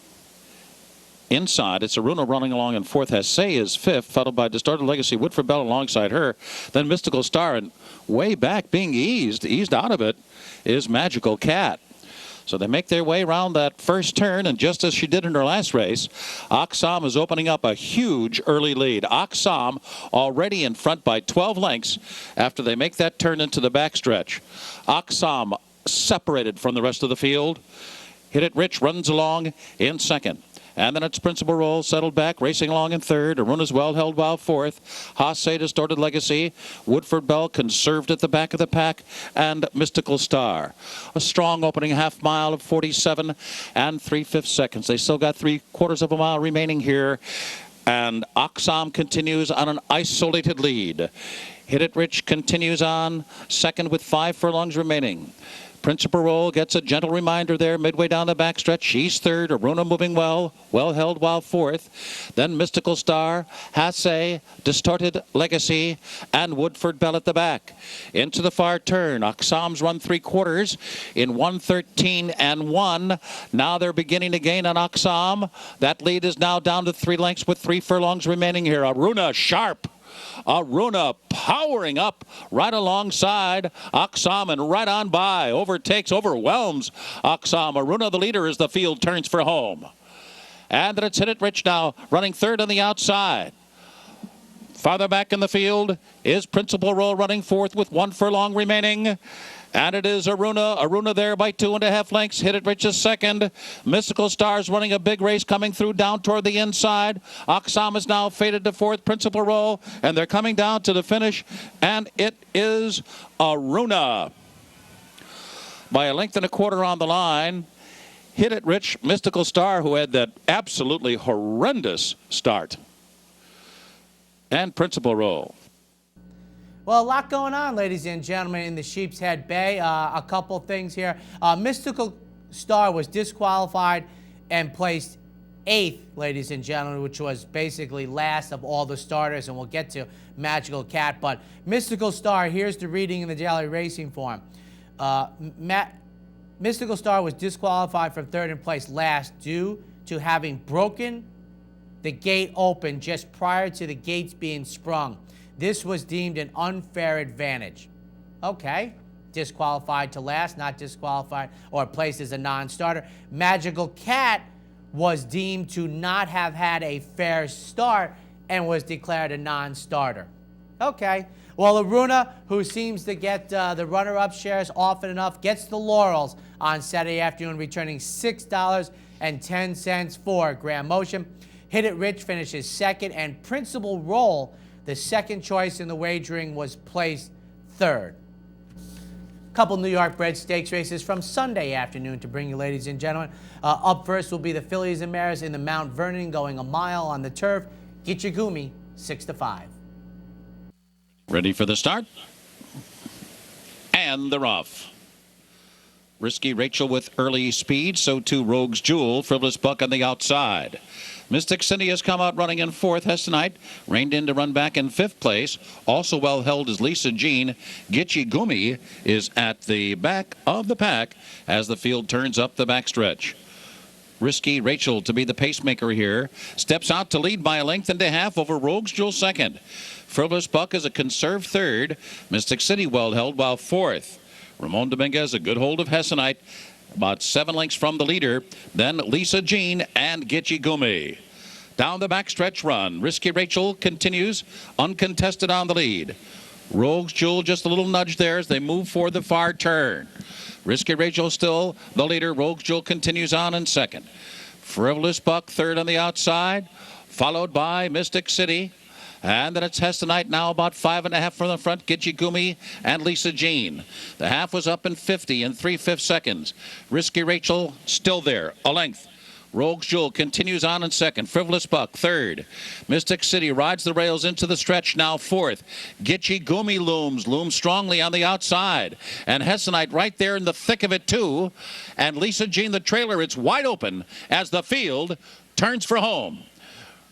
inside, it's Aruna running along in fourth. Hesse is fifth, followed by Distorted Legacy, Woodford Bell alongside her. Then Mystical Star, and way back being eased out of it is Magical Cat. So they make their way around that first turn, and just as she did in her last race, Oxam is opening up a huge early lead. Oxam already in front by 12 lengths after they make that turn into the backstretch. Oxam separated from the rest of the field. Hit It Rich runs along in second. And then it's Principal Roll, settled back, racing along in third. Aruna's Well Held While fourth. Hasse Distorted Legacy. Woodford Bell conserved at the back of the pack. And Mystical Star. A strong opening half mile of 47 and 3/5 seconds. They still got 3/4 of a mile remaining here. And Oxam continues on an isolated lead. Hit It Rich continues on second with 5 furlongs remaining. Principal Roll gets a gentle reminder there midway down the backstretch. She's third. Aruna moving well. Well Held While fourth. Then Mystical Star, Hasse, Distorted Legacy, and Woodford Bell at the back. Into the far turn. Oxam's run 3/4 in 1:13 and 1. Now they're beginning to gain on Oxam. That lead is now down to 3 lengths with 3 furlongs remaining here. Aruna sharp. Aruna powering up right alongside Oxam and right on by. Overtakes, overwhelms Oxam. Aruna, the leader, as the field turns for home. And then it's Hit It Rich now, running third on the outside. Farther back in the field is Principal Roll running fourth with 1 furlong remaining. And it is Aruna. Aruna there by 2.5 lengths. Hit It Rich is second. Mystical Stars running a big race coming through down toward the inside. Oxam is now faded to fourth. Principal Roll. And they're coming down to the finish. And it is Aruna. By 1.25 lengths on the line. Hit It Rich, Mystical Star, who had that absolutely horrendous start. And Principal Roll. Well, a lot going on, ladies and gentlemen, in the Sheep's Head Bay. A couple things here. Mystical Star was disqualified and placed 8th, ladies and gentlemen, which was basically last of all the starters, and we'll get to Magical Cat. But Mystical Star, here's the reading in the Daily Racing Form. Mystical Star was disqualified from third and placed last due to having broken the gate open just prior to the gates being sprung. This was deemed an unfair advantage. Okay, disqualified to last, not disqualified or placed as a non-starter. Magical Cat was deemed to not have had a fair start and was declared a non-starter. Okay, well, Aruna, who seems to get the runner-up shares often enough, gets the laurels on Saturday afternoon, returning $6.10 for Graham Motion. Hit It Rich finishes second, and Principal Roll, the second choice in the wagering, was placed third. Couple New York bred stakes races from Sunday afternoon to bring you, ladies and gentlemen. Up first will be the fillies and mares in the Mount Vernon, going a mile on the turf. Gichigumi, 6-5. Ready for the start. And they're off. Risky Rachel with early speed, so too Rogue's Jewel. Frivolous Buck on the outside. Mystic City has come out running in fourth. Hestonite reined in to run back in 5th place. Also well held is Lisa Jean. Gichigumi is at the back of the pack as the field turns up the backstretch. Risky Rachel to be the pacemaker here. Steps out to lead by 1.5 lengths over Rogue's Jewel second. Frivolous Buck is a conserved third. Mystic City well held while fourth. Ramon Dominguez a good hold of Hestonite, about 7 lengths from the leader. Then Lisa Jean and Gichigumi. Down the backstretch run, Risky Rachel continues uncontested on the lead. Rogue's Jewel just a little nudge there as they move for the far turn. Risky Rachel still the leader. Rogue's Jewel continues on in second. Frivolous Buck third on the outside, followed by Mystic City. And then it's Hestonite now about 5.5 from the front. Gichigumi and Lisa Jean. The half was up in 50 and 3/5 seconds. Risky Rachel still there, a length. Rogue's Jewel continues on in second. Frivolous Buck third. Mystic City rides the rails into the stretch, now fourth. Gichigumi looms strongly on the outside. And Hestonite right there in the thick of it too. And Lisa Jean, the trailer, it's wide open as the field turns for home.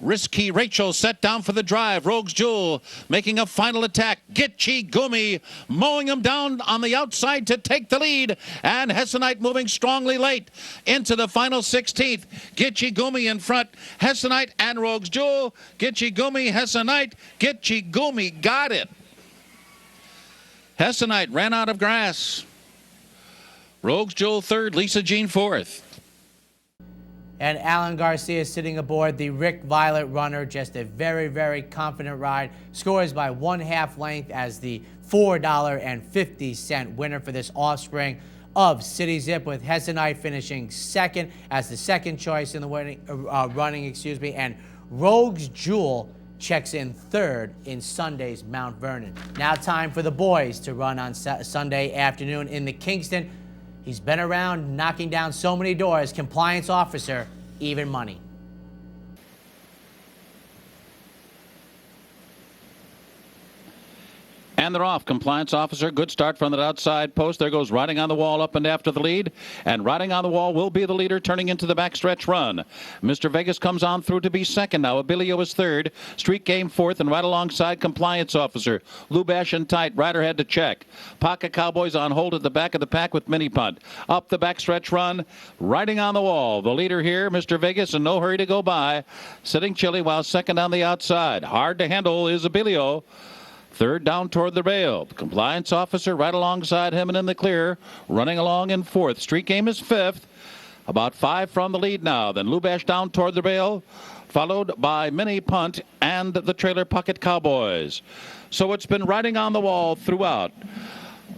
Risky Rachel set down for the drive. Rogue's Jewel making a final attack. Gichigumi mowing him down on the outside to take the lead. And Hestonite moving strongly late into the final 16th. Gichigumi in front. Hestonite and Rogue's Jewel. Gichigumi, Hestonite. Gichigumi got it. Hestonite ran out of grass. Rogues Jewel third, Lisa Jean fourth. And Alan Garcia sitting aboard the Rick Violet runner. Just a very, very confident ride. Scores by 1/2 length as the $4.50 winner for this offspring of City Zip, with Hessenite finishing second as the second choice in the running, and Rogues Jewel checks in third in Sunday's Mount Vernon. Now time for the boys to run on Sunday afternoon in the Kingston. He's been around knocking down so many doors. Compliance officer, Even Money. And they're off. Compliance officer, good start from that outside post. There goes Riding on the Wall up and after the lead. And Riding on the Wall will be the leader turning into the backstretch run. Mr. Vegas comes on through to be second now. Abilio is third. Street Game fourth, and right alongside Compliance officer. Lubash and tight. Rider had to check. Pocket Cowboys on hold at the back of the pack with Mini Punt. Up the backstretch run. Riding on the Wall. The leader here, Mr. Vegas, in no hurry to go by. Sitting chilly while second on the outside. Hard to handle is Abilio. Third down toward the rail. Compliance officer right alongside him and in the clear. Running along in fourth. Street Game is fifth. About 5 from the lead now. Then Lubash down toward the rail, followed by Mini Punt and the Trailer Pocket Cowboys. So it's been Riding on the Wall throughout.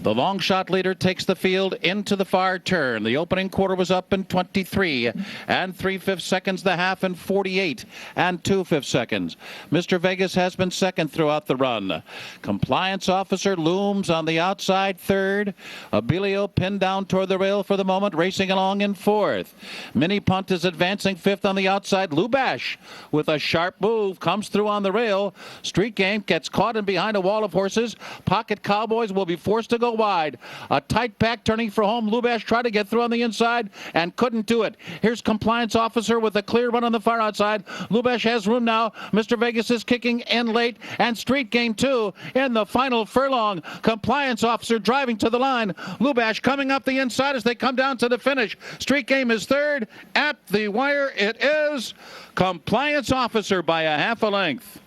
The long shot leader takes the field into the far turn. The opening quarter was up in 23 and 3/5 seconds, the half in 48 and 2/5 seconds. Mr. Vegas has been second throughout the run. Compliance officer looms on the outside third. Abilio pinned down toward the rail for the moment, racing along in fourth. Mini Punt is advancing fifth on the outside. Lubash with a sharp move comes through on the rail. Street Game gets caught in behind a wall of horses. Pocket Cowboys will be forced to go wide. A tight pack turning for home. Lubash tried to get through on the inside and couldn't do it. Here's Compliance officer with a clear run on the far outside. Lubash has room now. Mr. Vegas is kicking in late, and Street Game 2 in the final furlong. Compliance officer driving to the line. Lubash coming up the inside as they come down to the finish. Street Game is third. At the wire it is Compliance officer by a half a length.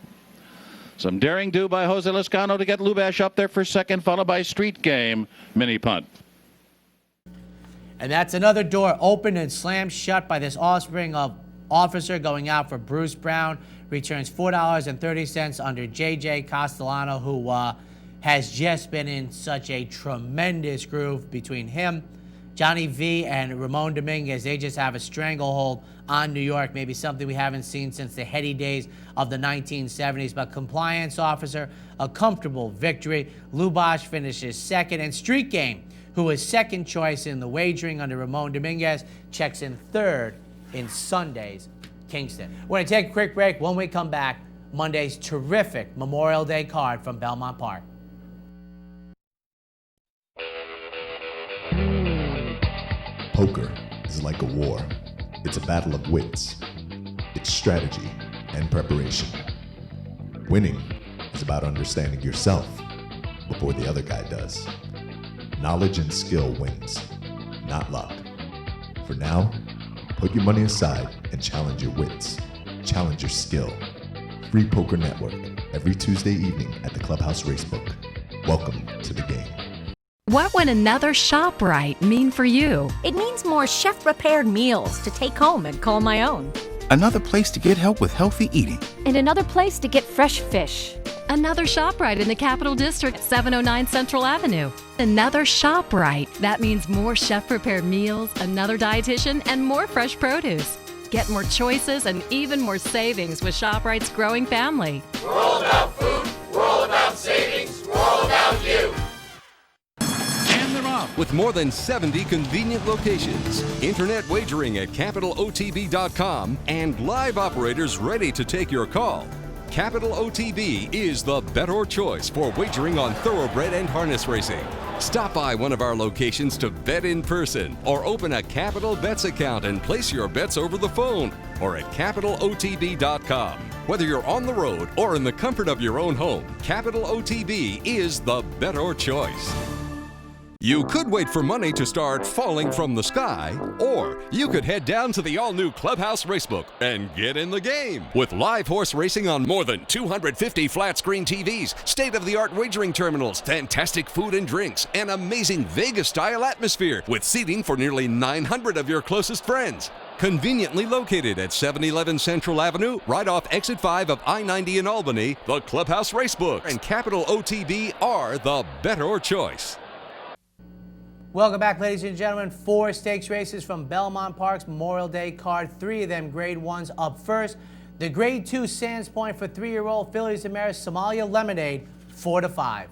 Some daring do by Jose Lezcano to get Lubash up there for second, followed by Street Game, Mini Punt. And that's another door opened and slammed shut by this offspring of Officer, going out for Bruce Brown. Returns $4.30 under J.J. Castellano, who has just been in such a tremendous groove between him, Johnny V, and Ramon Dominguez. They just have a stranglehold on New York, maybe something we haven't seen since the heady days of the 1970s. But Compliance officer, a comfortable victory. Lubash finishes second, and Street Game, who is second choice in the wagering under Ramon Dominguez, checks in third in Sunday's Kingston. We're going to take a quick break. When we come back, Monday's terrific Memorial Day card from Belmont Park. Poker is like a war. It's a battle of wits. It's strategy and preparation. Winning is about understanding yourself before the other guy does. Knowledge and skill wins, not luck. For now, put your money aside and challenge your wits. Challenge your skill. Free Poker Network, every Tuesday evening at the Clubhouse Racebook. Welcome to the game. What would another ShopRite mean for you? It means more chef-prepared meals to take home and call my own. Another place to get help with healthy eating. And another place to get fresh fish. Another ShopRite in the Capital District, 709 Central Avenue. Another ShopRite. That means more chef-prepared meals, another dietitian, and more fresh produce. Get more choices and even more savings with ShopRite's growing family. We're all about food, we're all about savings, we're all about you. With more than 70 convenient locations, internet wagering at CapitalOTB.com, and live operators ready to take your call, Capital OTB is the better choice for wagering on thoroughbred and harness racing. Stop by one of our locations to bet in person, or open a Capital Bets account and place your bets over the phone, or at CapitalOTB.com. Whether you're on the road or in the comfort of your own home, Capital OTB is the better choice. You could wait for money to start falling from the sky, or you could head down to the all-new Clubhouse Racebook and get in the game. With live horse racing on more than 250 flat-screen TVs, state-of-the-art wagering terminals, fantastic food and drinks, and amazing Vegas-style atmosphere with seating for nearly 900 of your closest friends. Conveniently located at 711 Central Avenue, right off Exit 5 of I-90 in Albany, the Clubhouse Racebook and Capital OTB are the better choice. Welcome back, ladies and gentlemen. 4 stakes races from Belmont Park's Memorial Day card. 3 of them Grade 1s up first. The Grade 2 Sands Point for 3-year-old fillies and mares Somalia Lemonade, 4-5.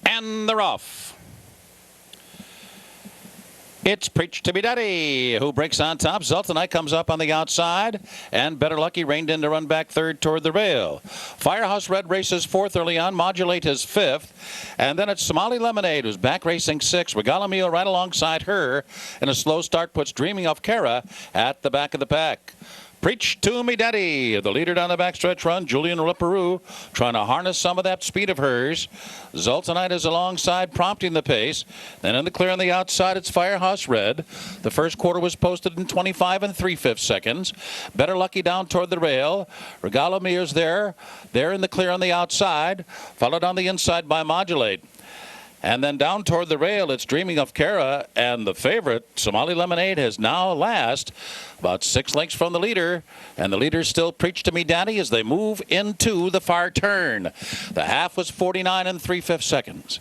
And they're off. It's Preach to Me Daddy, who breaks on top. Zultanite comes up on the outside, and Better Lucky reined in to run back third toward the rail. Firehouse Red races fourth early on. Modulate is fifth. And then it's Somali Lemonade, who's back racing sixth. Regala Mio right alongside her, and a slow start puts Dreaming of Kara at the back of the pack. Preach to Me Daddy, the leader down the backstretch run. Julian Leperoux trying to harness some of that speed of hers. Zultanite is alongside, prompting the pace. Then in the clear on the outside, it's Firehouse Red. The first quarter was posted in 25 3/5 seconds. Better Lucky down toward the rail. Regala Mir's there in the clear on the outside, followed on the inside by Modulate. And then down toward the rail, it's Dreaming of Kara, and the favorite, Somali Lemonade, has now last about 6 lengths from the leader, and the leader still Preach to Me Daddy as they move into the far turn. The half was 49 3/5 seconds.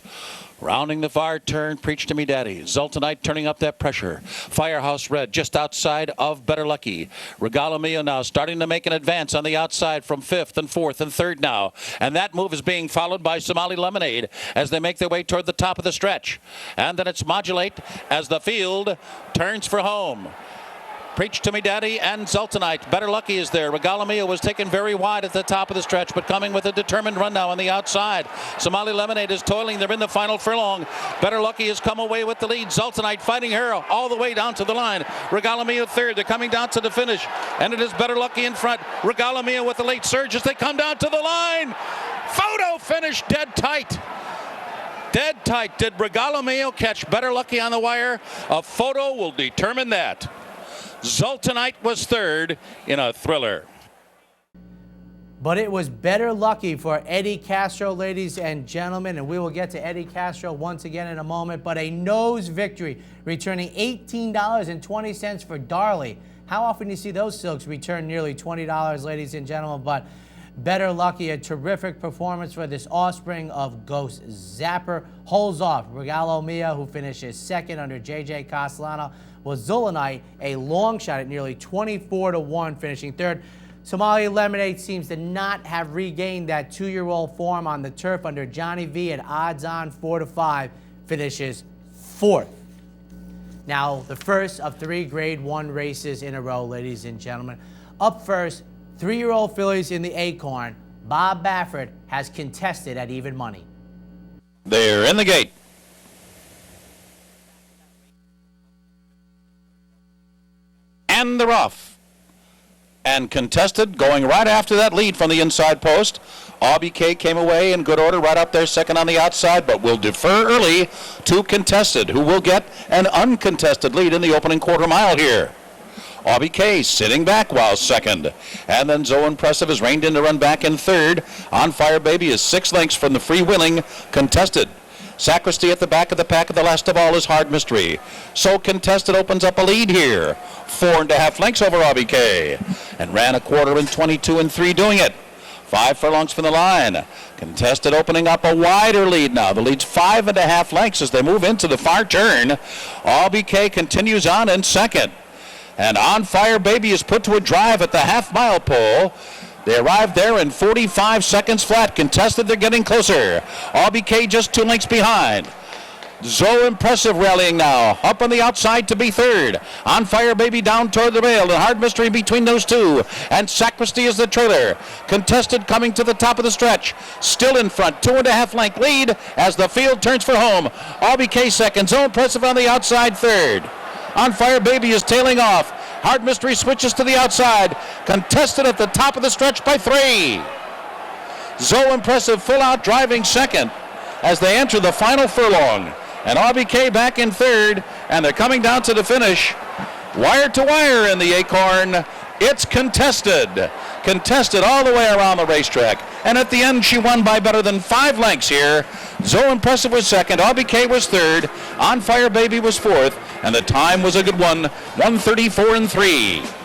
Rounding the far turn, Preach to Me Daddy. Zultanite turning up that pressure. Firehouse Red just outside of Better Lucky. Regala Mio now starting to make an advance on the outside from 5th and 4th and 3rd now. And that move is being followed by Somali Lemonade as they make their way toward the top of the stretch. And then it's Modulate as the field turns for home. Preach to Me Daddy and Zultanite. Better Lucky is there. Regala Mio was taken very wide at the top of the stretch, but coming with a determined run now on the outside. Somali Lemonade is toiling. They're in the final furlong. Better Lucky has come away with the lead. Zultanite fighting her all the way down to the line. Regala Mio third. They're coming down to the finish, and it is Better Lucky in front. Regala Mio with the late surge as they come down to the line. Photo finish dead tight. Dead tight. Did Regala Mio catch Better Lucky on the wire? A photo will determine that. Zultanite was third in a thriller. But it was Better Lucky for Eddie Castro, ladies and gentlemen, and we will get to Eddie Castro once again in a moment, but a nose victory, returning $18.20 for Darley. How often do you see those silks return nearly $20, ladies and gentlemen? But Better Lucky, a terrific performance for this offspring of Ghost Zapper. Holds off Regala Mio, who finishes second under J.J. Castellano. Was Zultanite a long shot at nearly 24-1, finishing third. Somali Lemonade seems to not have regained that 2-year-old form on the turf under Johnny V at odds-on 4-5, finishes fourth. Now, the first of 3 Grade 1 races in a row, ladies and gentlemen. Up first, 3-year-old fillies in the Acorn. Bob Baffert has contested at even money. They're in the gate. And they're off. And contested, going right after that lead from the inside post. RBK came away in good order right up there, second on the outside, but will defer early to contested, who will get an uncontested lead in the opening quarter mile here. RBK sitting back while second. And then Zoe Impressive is reined in to run back in third. On Fire Baby is 6 lengths from the free-wheeling contested. Sacristy at the back of the pack, of the last of all is Hard Mystery. So contested opens up a lead here. 4.5 lengths over RBK. And ran a quarter in 22 3 doing it. 5 furlongs from the line. Contested opening up a wider lead now. The lead's 5.5 lengths as they move into the far turn. RBK continues on in second. And On Fire Baby is put to a drive at the half-mile pole. They arrived there in 45 seconds flat. Contested, they're getting closer. RBK just 2 lengths behind. Zoe Impressive rallying now. Up on the outside to be third. On Fire Baby down toward the rail. And Hard Mystery between those two. And Sacristy is the trailer. Contested coming to the top of the stretch. Still in front. 2.5 length lead as the field turns for home. RBK second. Zoe Impressive on the outside third. On Fire Baby is tailing off. Hard Mystery switches to the outside. Contested at the top of the stretch by 3. Zo Impressive full out driving second as they enter the final furlong. And RBK back in third, and they're coming down to the finish. Wire to wire in the Acorn. It's contested. Contested all the way around the racetrack. And at the end, she won by better than 5 lengths here. Zo Impressive was second. RBK was third. On Fire Baby was fourth. And the time was a good one, 1:34.3.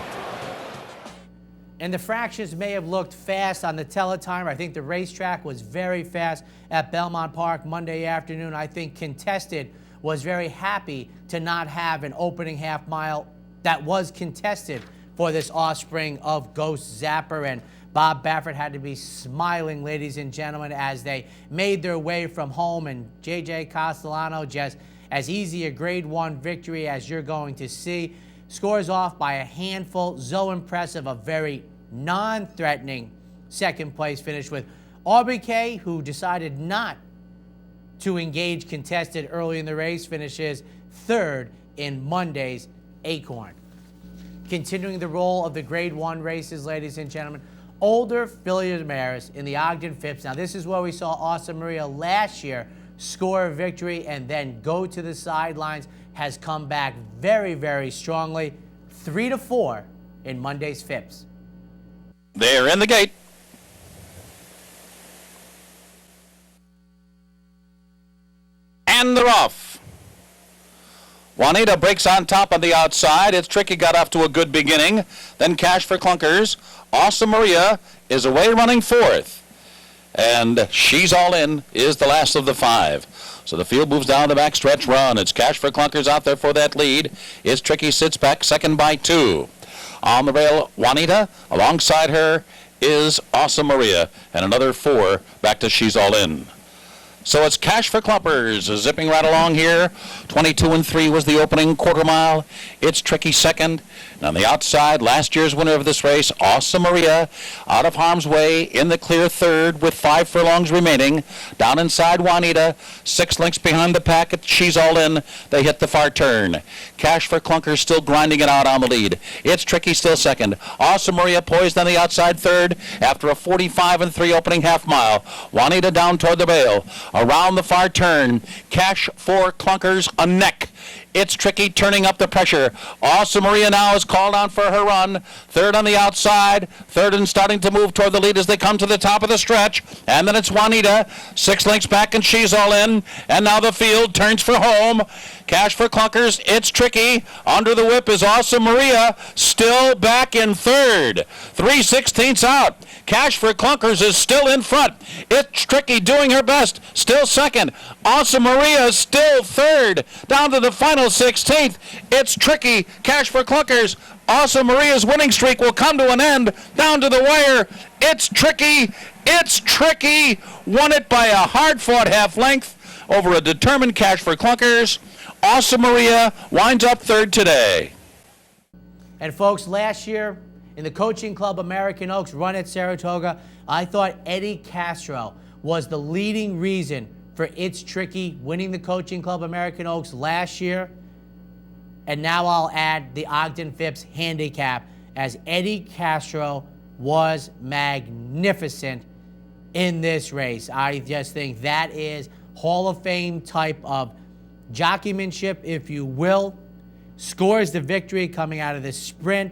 And the fractions may have looked fast on the teletimer. I think the racetrack was very fast at Belmont Park Monday afternoon. I think Contested was very happy to not have an opening half mile that was contested for this offspring of Ghost Zapper. And Bob Baffert had to be smiling, ladies and gentlemen, as they made their way from home. And J.J. Castellano, just as easy a grade 1 victory as you're going to see. Scores off by a handful. Zo Impressive, a very non-threatening second place finish, with RBK, who decided not to engage Contested early in the race, finishes third in Monday's Acorn. Continuing the role of the grade 1 races, ladies and gentlemen, older filly mares in the Ogden Phipps. Now, this is where we saw Awesome Maria last year score a victory and then go to the sidelines. Has come back very, very strongly. 3-4 in Monday's Phipps. They're in the gate. And they're off. Juanita breaks on top on the outside. It's Tricky, got off to a good beginning. Then Cash for Clunkers. Awesome Maria is away running fourth. And She's All In is the last of the 5. So the field moves down the backstretch run. It's Cash for Clunkers out there for that lead. It's Tricky, sits back second by 2. On the rail, Juanita. Alongside her is Awesome Maria. And another 4 back to She's All In. So it's Cash for Clumpers zipping right along here. 22-3 was the opening quarter mile. It's Tricky second. And on the outside, last year's winner of this race, Awesome Maria, out of harm's way in the clear third with 5 furlongs remaining. Down inside Juanita, 6 lengths behind the pack. She's All In. They hit the far turn. Cash for Clunkers still grinding it out on the lead. It's Tricky still second. Awesome Maria poised on the outside third after a 45-3 opening half mile. Juanita down toward the bail. Around the far turn, Cash for Clunkers a neck. It's Tricky turning up the pressure. Awesome Maria now is called on for her run. Third on the outside. Third and starting to move toward the lead as they come to the top of the stretch. And then it's Juanita. 6 lengths back and She's All In. And now the field turns for home. Cash for Clunkers. It's Tricky. Under the whip is Awesome Maria. Still back in third. 3/16 out. Cash for Clunkers is still in front. It's Tricky doing her best. Still second. Awesome Maria is still third. Down to the final 16th. It's Tricky. Cash for Clunkers. Awesome Maria's winning streak will come to an end. Down to the wire. It's Tricky. It's Tricky. Won it by a hard-fought half length over a determined Cash for Clunkers. Awesome Maria winds up third today. And folks, last year in the Coaching Club American Oaks run at Saratoga, I thought Eddie Castro was the leading reason for It's Tricky winning the Coaching Club American Oaks last year. And now I'll add the Ogden Phipps handicap, as Eddie Castro was magnificent in this race. I just think that is Hall of Fame type of jockeymanship, if you will. Scores the victory coming out of the sprint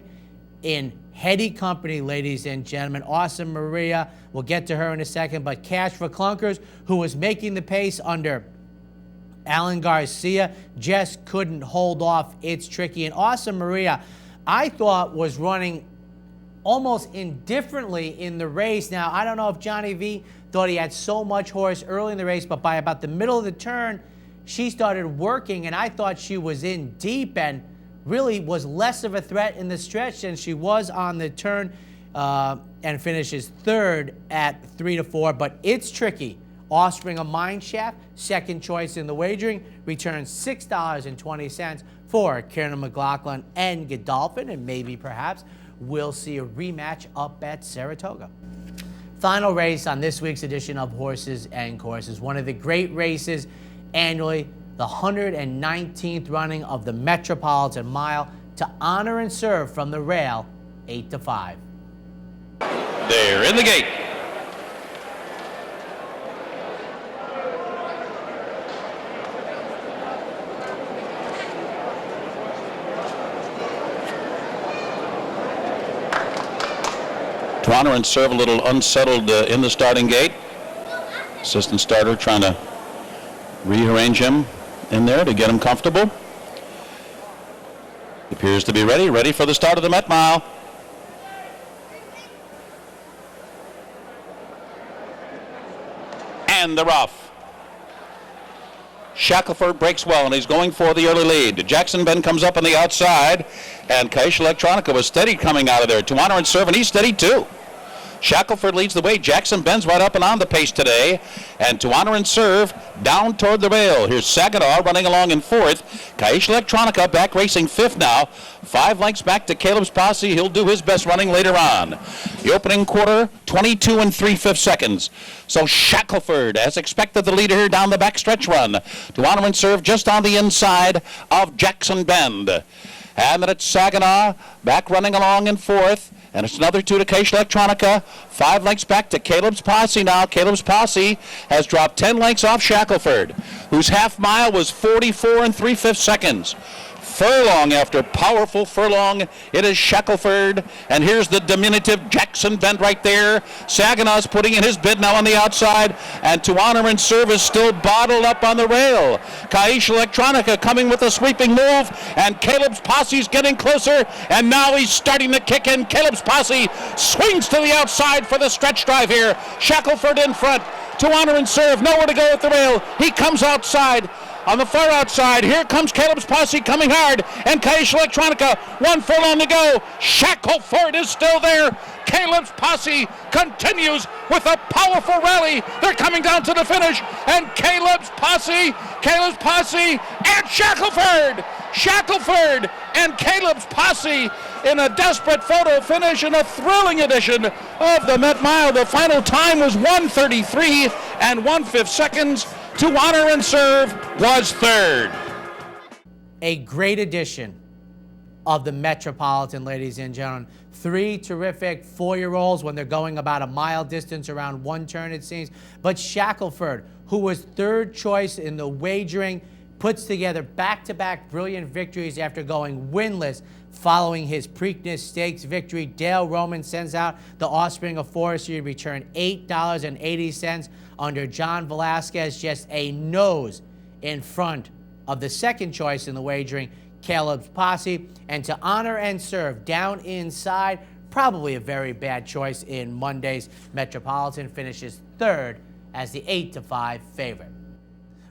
in heady company, ladies and gentlemen. Awesome Maria, we'll get to her in a second, but Cash for Clunkers, who was making the pace under Alan Garcia, just couldn't hold off It's Tricky. And Awesome Maria, I thought, was running almost indifferently in the race. Now, I don't know if Johnny V thought he had so much horse early in the race, but by about the middle of the turn, she started working, and I thought she was in deep and really was less of a threat in the stretch than she was on the turn, and finishes third at 3-4. But It's Tricky, offspring of Mineshaft, second choice in the wagering, returns $6.20 for Karen McLaughlin and Godolphin, and maybe perhaps we'll see a rematch up at Saratoga. Final race on this week's edition of Horses and Courses, one of the great races annually, the 119th running of the Metropolitan Mile, To Honor and Serve from the rail, 8-5. They're in the gate. To Honor and Serve a little unsettled in the starting gate. Assistant starter trying to rearrange him in there to get him comfortable. Appears to be ready for the start of the Met Mile. And they're off. Shackelford breaks well, and he's going for the early lead. Jackson Bend comes up on the outside, and Kaish Electronica was steady coming out of there. To Honor and Serve, and he's steady too. Shackelford leads the way. Jackson Bend's right up and on the pace today. And To Honor and Serve down toward the rail. Here's Saginaw running along in fourth. Kaish Electronica back racing fifth now. 5 lengths back to Caleb's Posse. He'll do his best running later on. The opening quarter, 22 3/5 seconds. So Shackelford, as expected, the leader here down the backstretch run. To Honor and Serve just on the inside of Jackson Bend. And then it's Saginaw back running along in fourth. And it's another 2 to Kaish Electronica. 5 lengths back to Caleb's Posse now. Caleb's Posse has dropped 10 lengths off Shackelford, whose half mile was 44 3/5 seconds. Furlong after powerful furlong, it is Shackelford, and here's the diminutive Jackson Bend right there. Saginaw's putting in his bid now on the outside, and To Honor and Serve is still bottled up on the rail. Kaish Electronica coming with a sweeping move, and Caleb's Posse's getting closer, and now he's starting to kick in. Caleb's Posse swings to the outside for the stretch drive here. Shackelford in front. To Honor and Serve, nowhere to go at the rail. He comes outside. On the far outside, here comes Caleb's Posse coming hard, and Kaish Electronica, 1 furlong to go. Shackelford is still there. Caleb's Posse continues with a powerful rally. They're coming down to the finish, and Caleb's Posse, and Shackelford and Caleb's Posse in a desperate photo finish in a thrilling edition of the Met Mile. The final time was 1:33 1/5 seconds. To Honor and Serve was third. A great edition of the Metropolitan, ladies and gentlemen. 3 terrific 4-year-olds when they're going about a mile distance around one turn, it seems. But Shackelford, who was third choice in the wagering, puts together back-to-back brilliant victories after going winless following his Preakness Stakes victory. Dale Roman sends out the offspring of Forestry to return $8.80 under John Velasquez, just a nose in front of the second choice in the wagering, Caleb's Posse. And To Honor and Serve down inside, probably a very bad choice in Monday's Metropolitan, finishes third as the 8-5 favorite.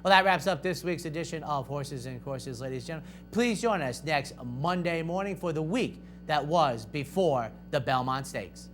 Well, that wraps up this week's edition of Horses and Courses, ladies and gentlemen. Please join us next Monday morning for the week that was before the Belmont Stakes.